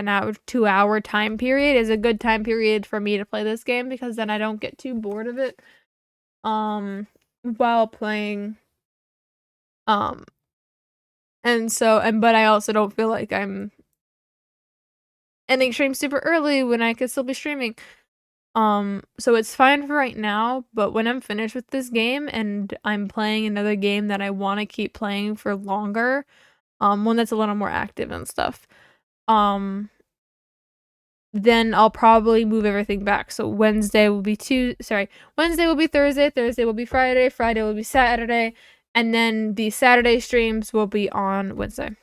2 hour time period is a good time period for me to play this game because then I don't get too bored of it while playing. But I also don't feel like I'm ending stream super early when I could still be streaming. So it's fine for right now, but when I'm finished with this game and I'm playing another game that I want to keep playing for longer, one that's a little more active and stuff, then I'll probably move everything back. So Wednesday will be Thursday, Thursday will be Friday will be Saturday, and then the Saturday streams will be on Wednesday.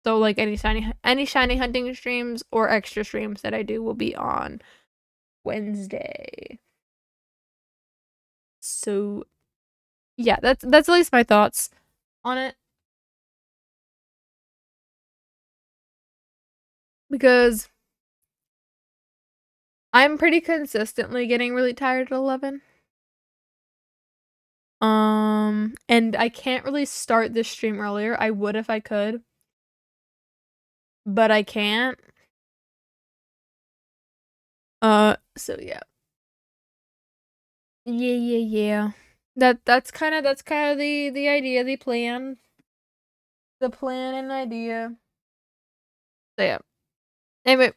So like any shiny hunting streams or extra streams that I do will be on Wednesday. So yeah, that's at least my thoughts on it. Because I'm pretty consistently getting really tired at 11. And I can't really start this stream earlier. I would if I could. But I can't. So yeah. Yeah. That's kind of the idea, the plan. The plan and idea. So yeah. Anyway,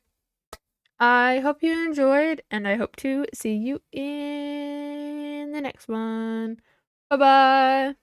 I hope you enjoyed, and I hope to see you in the next one. Bye-bye.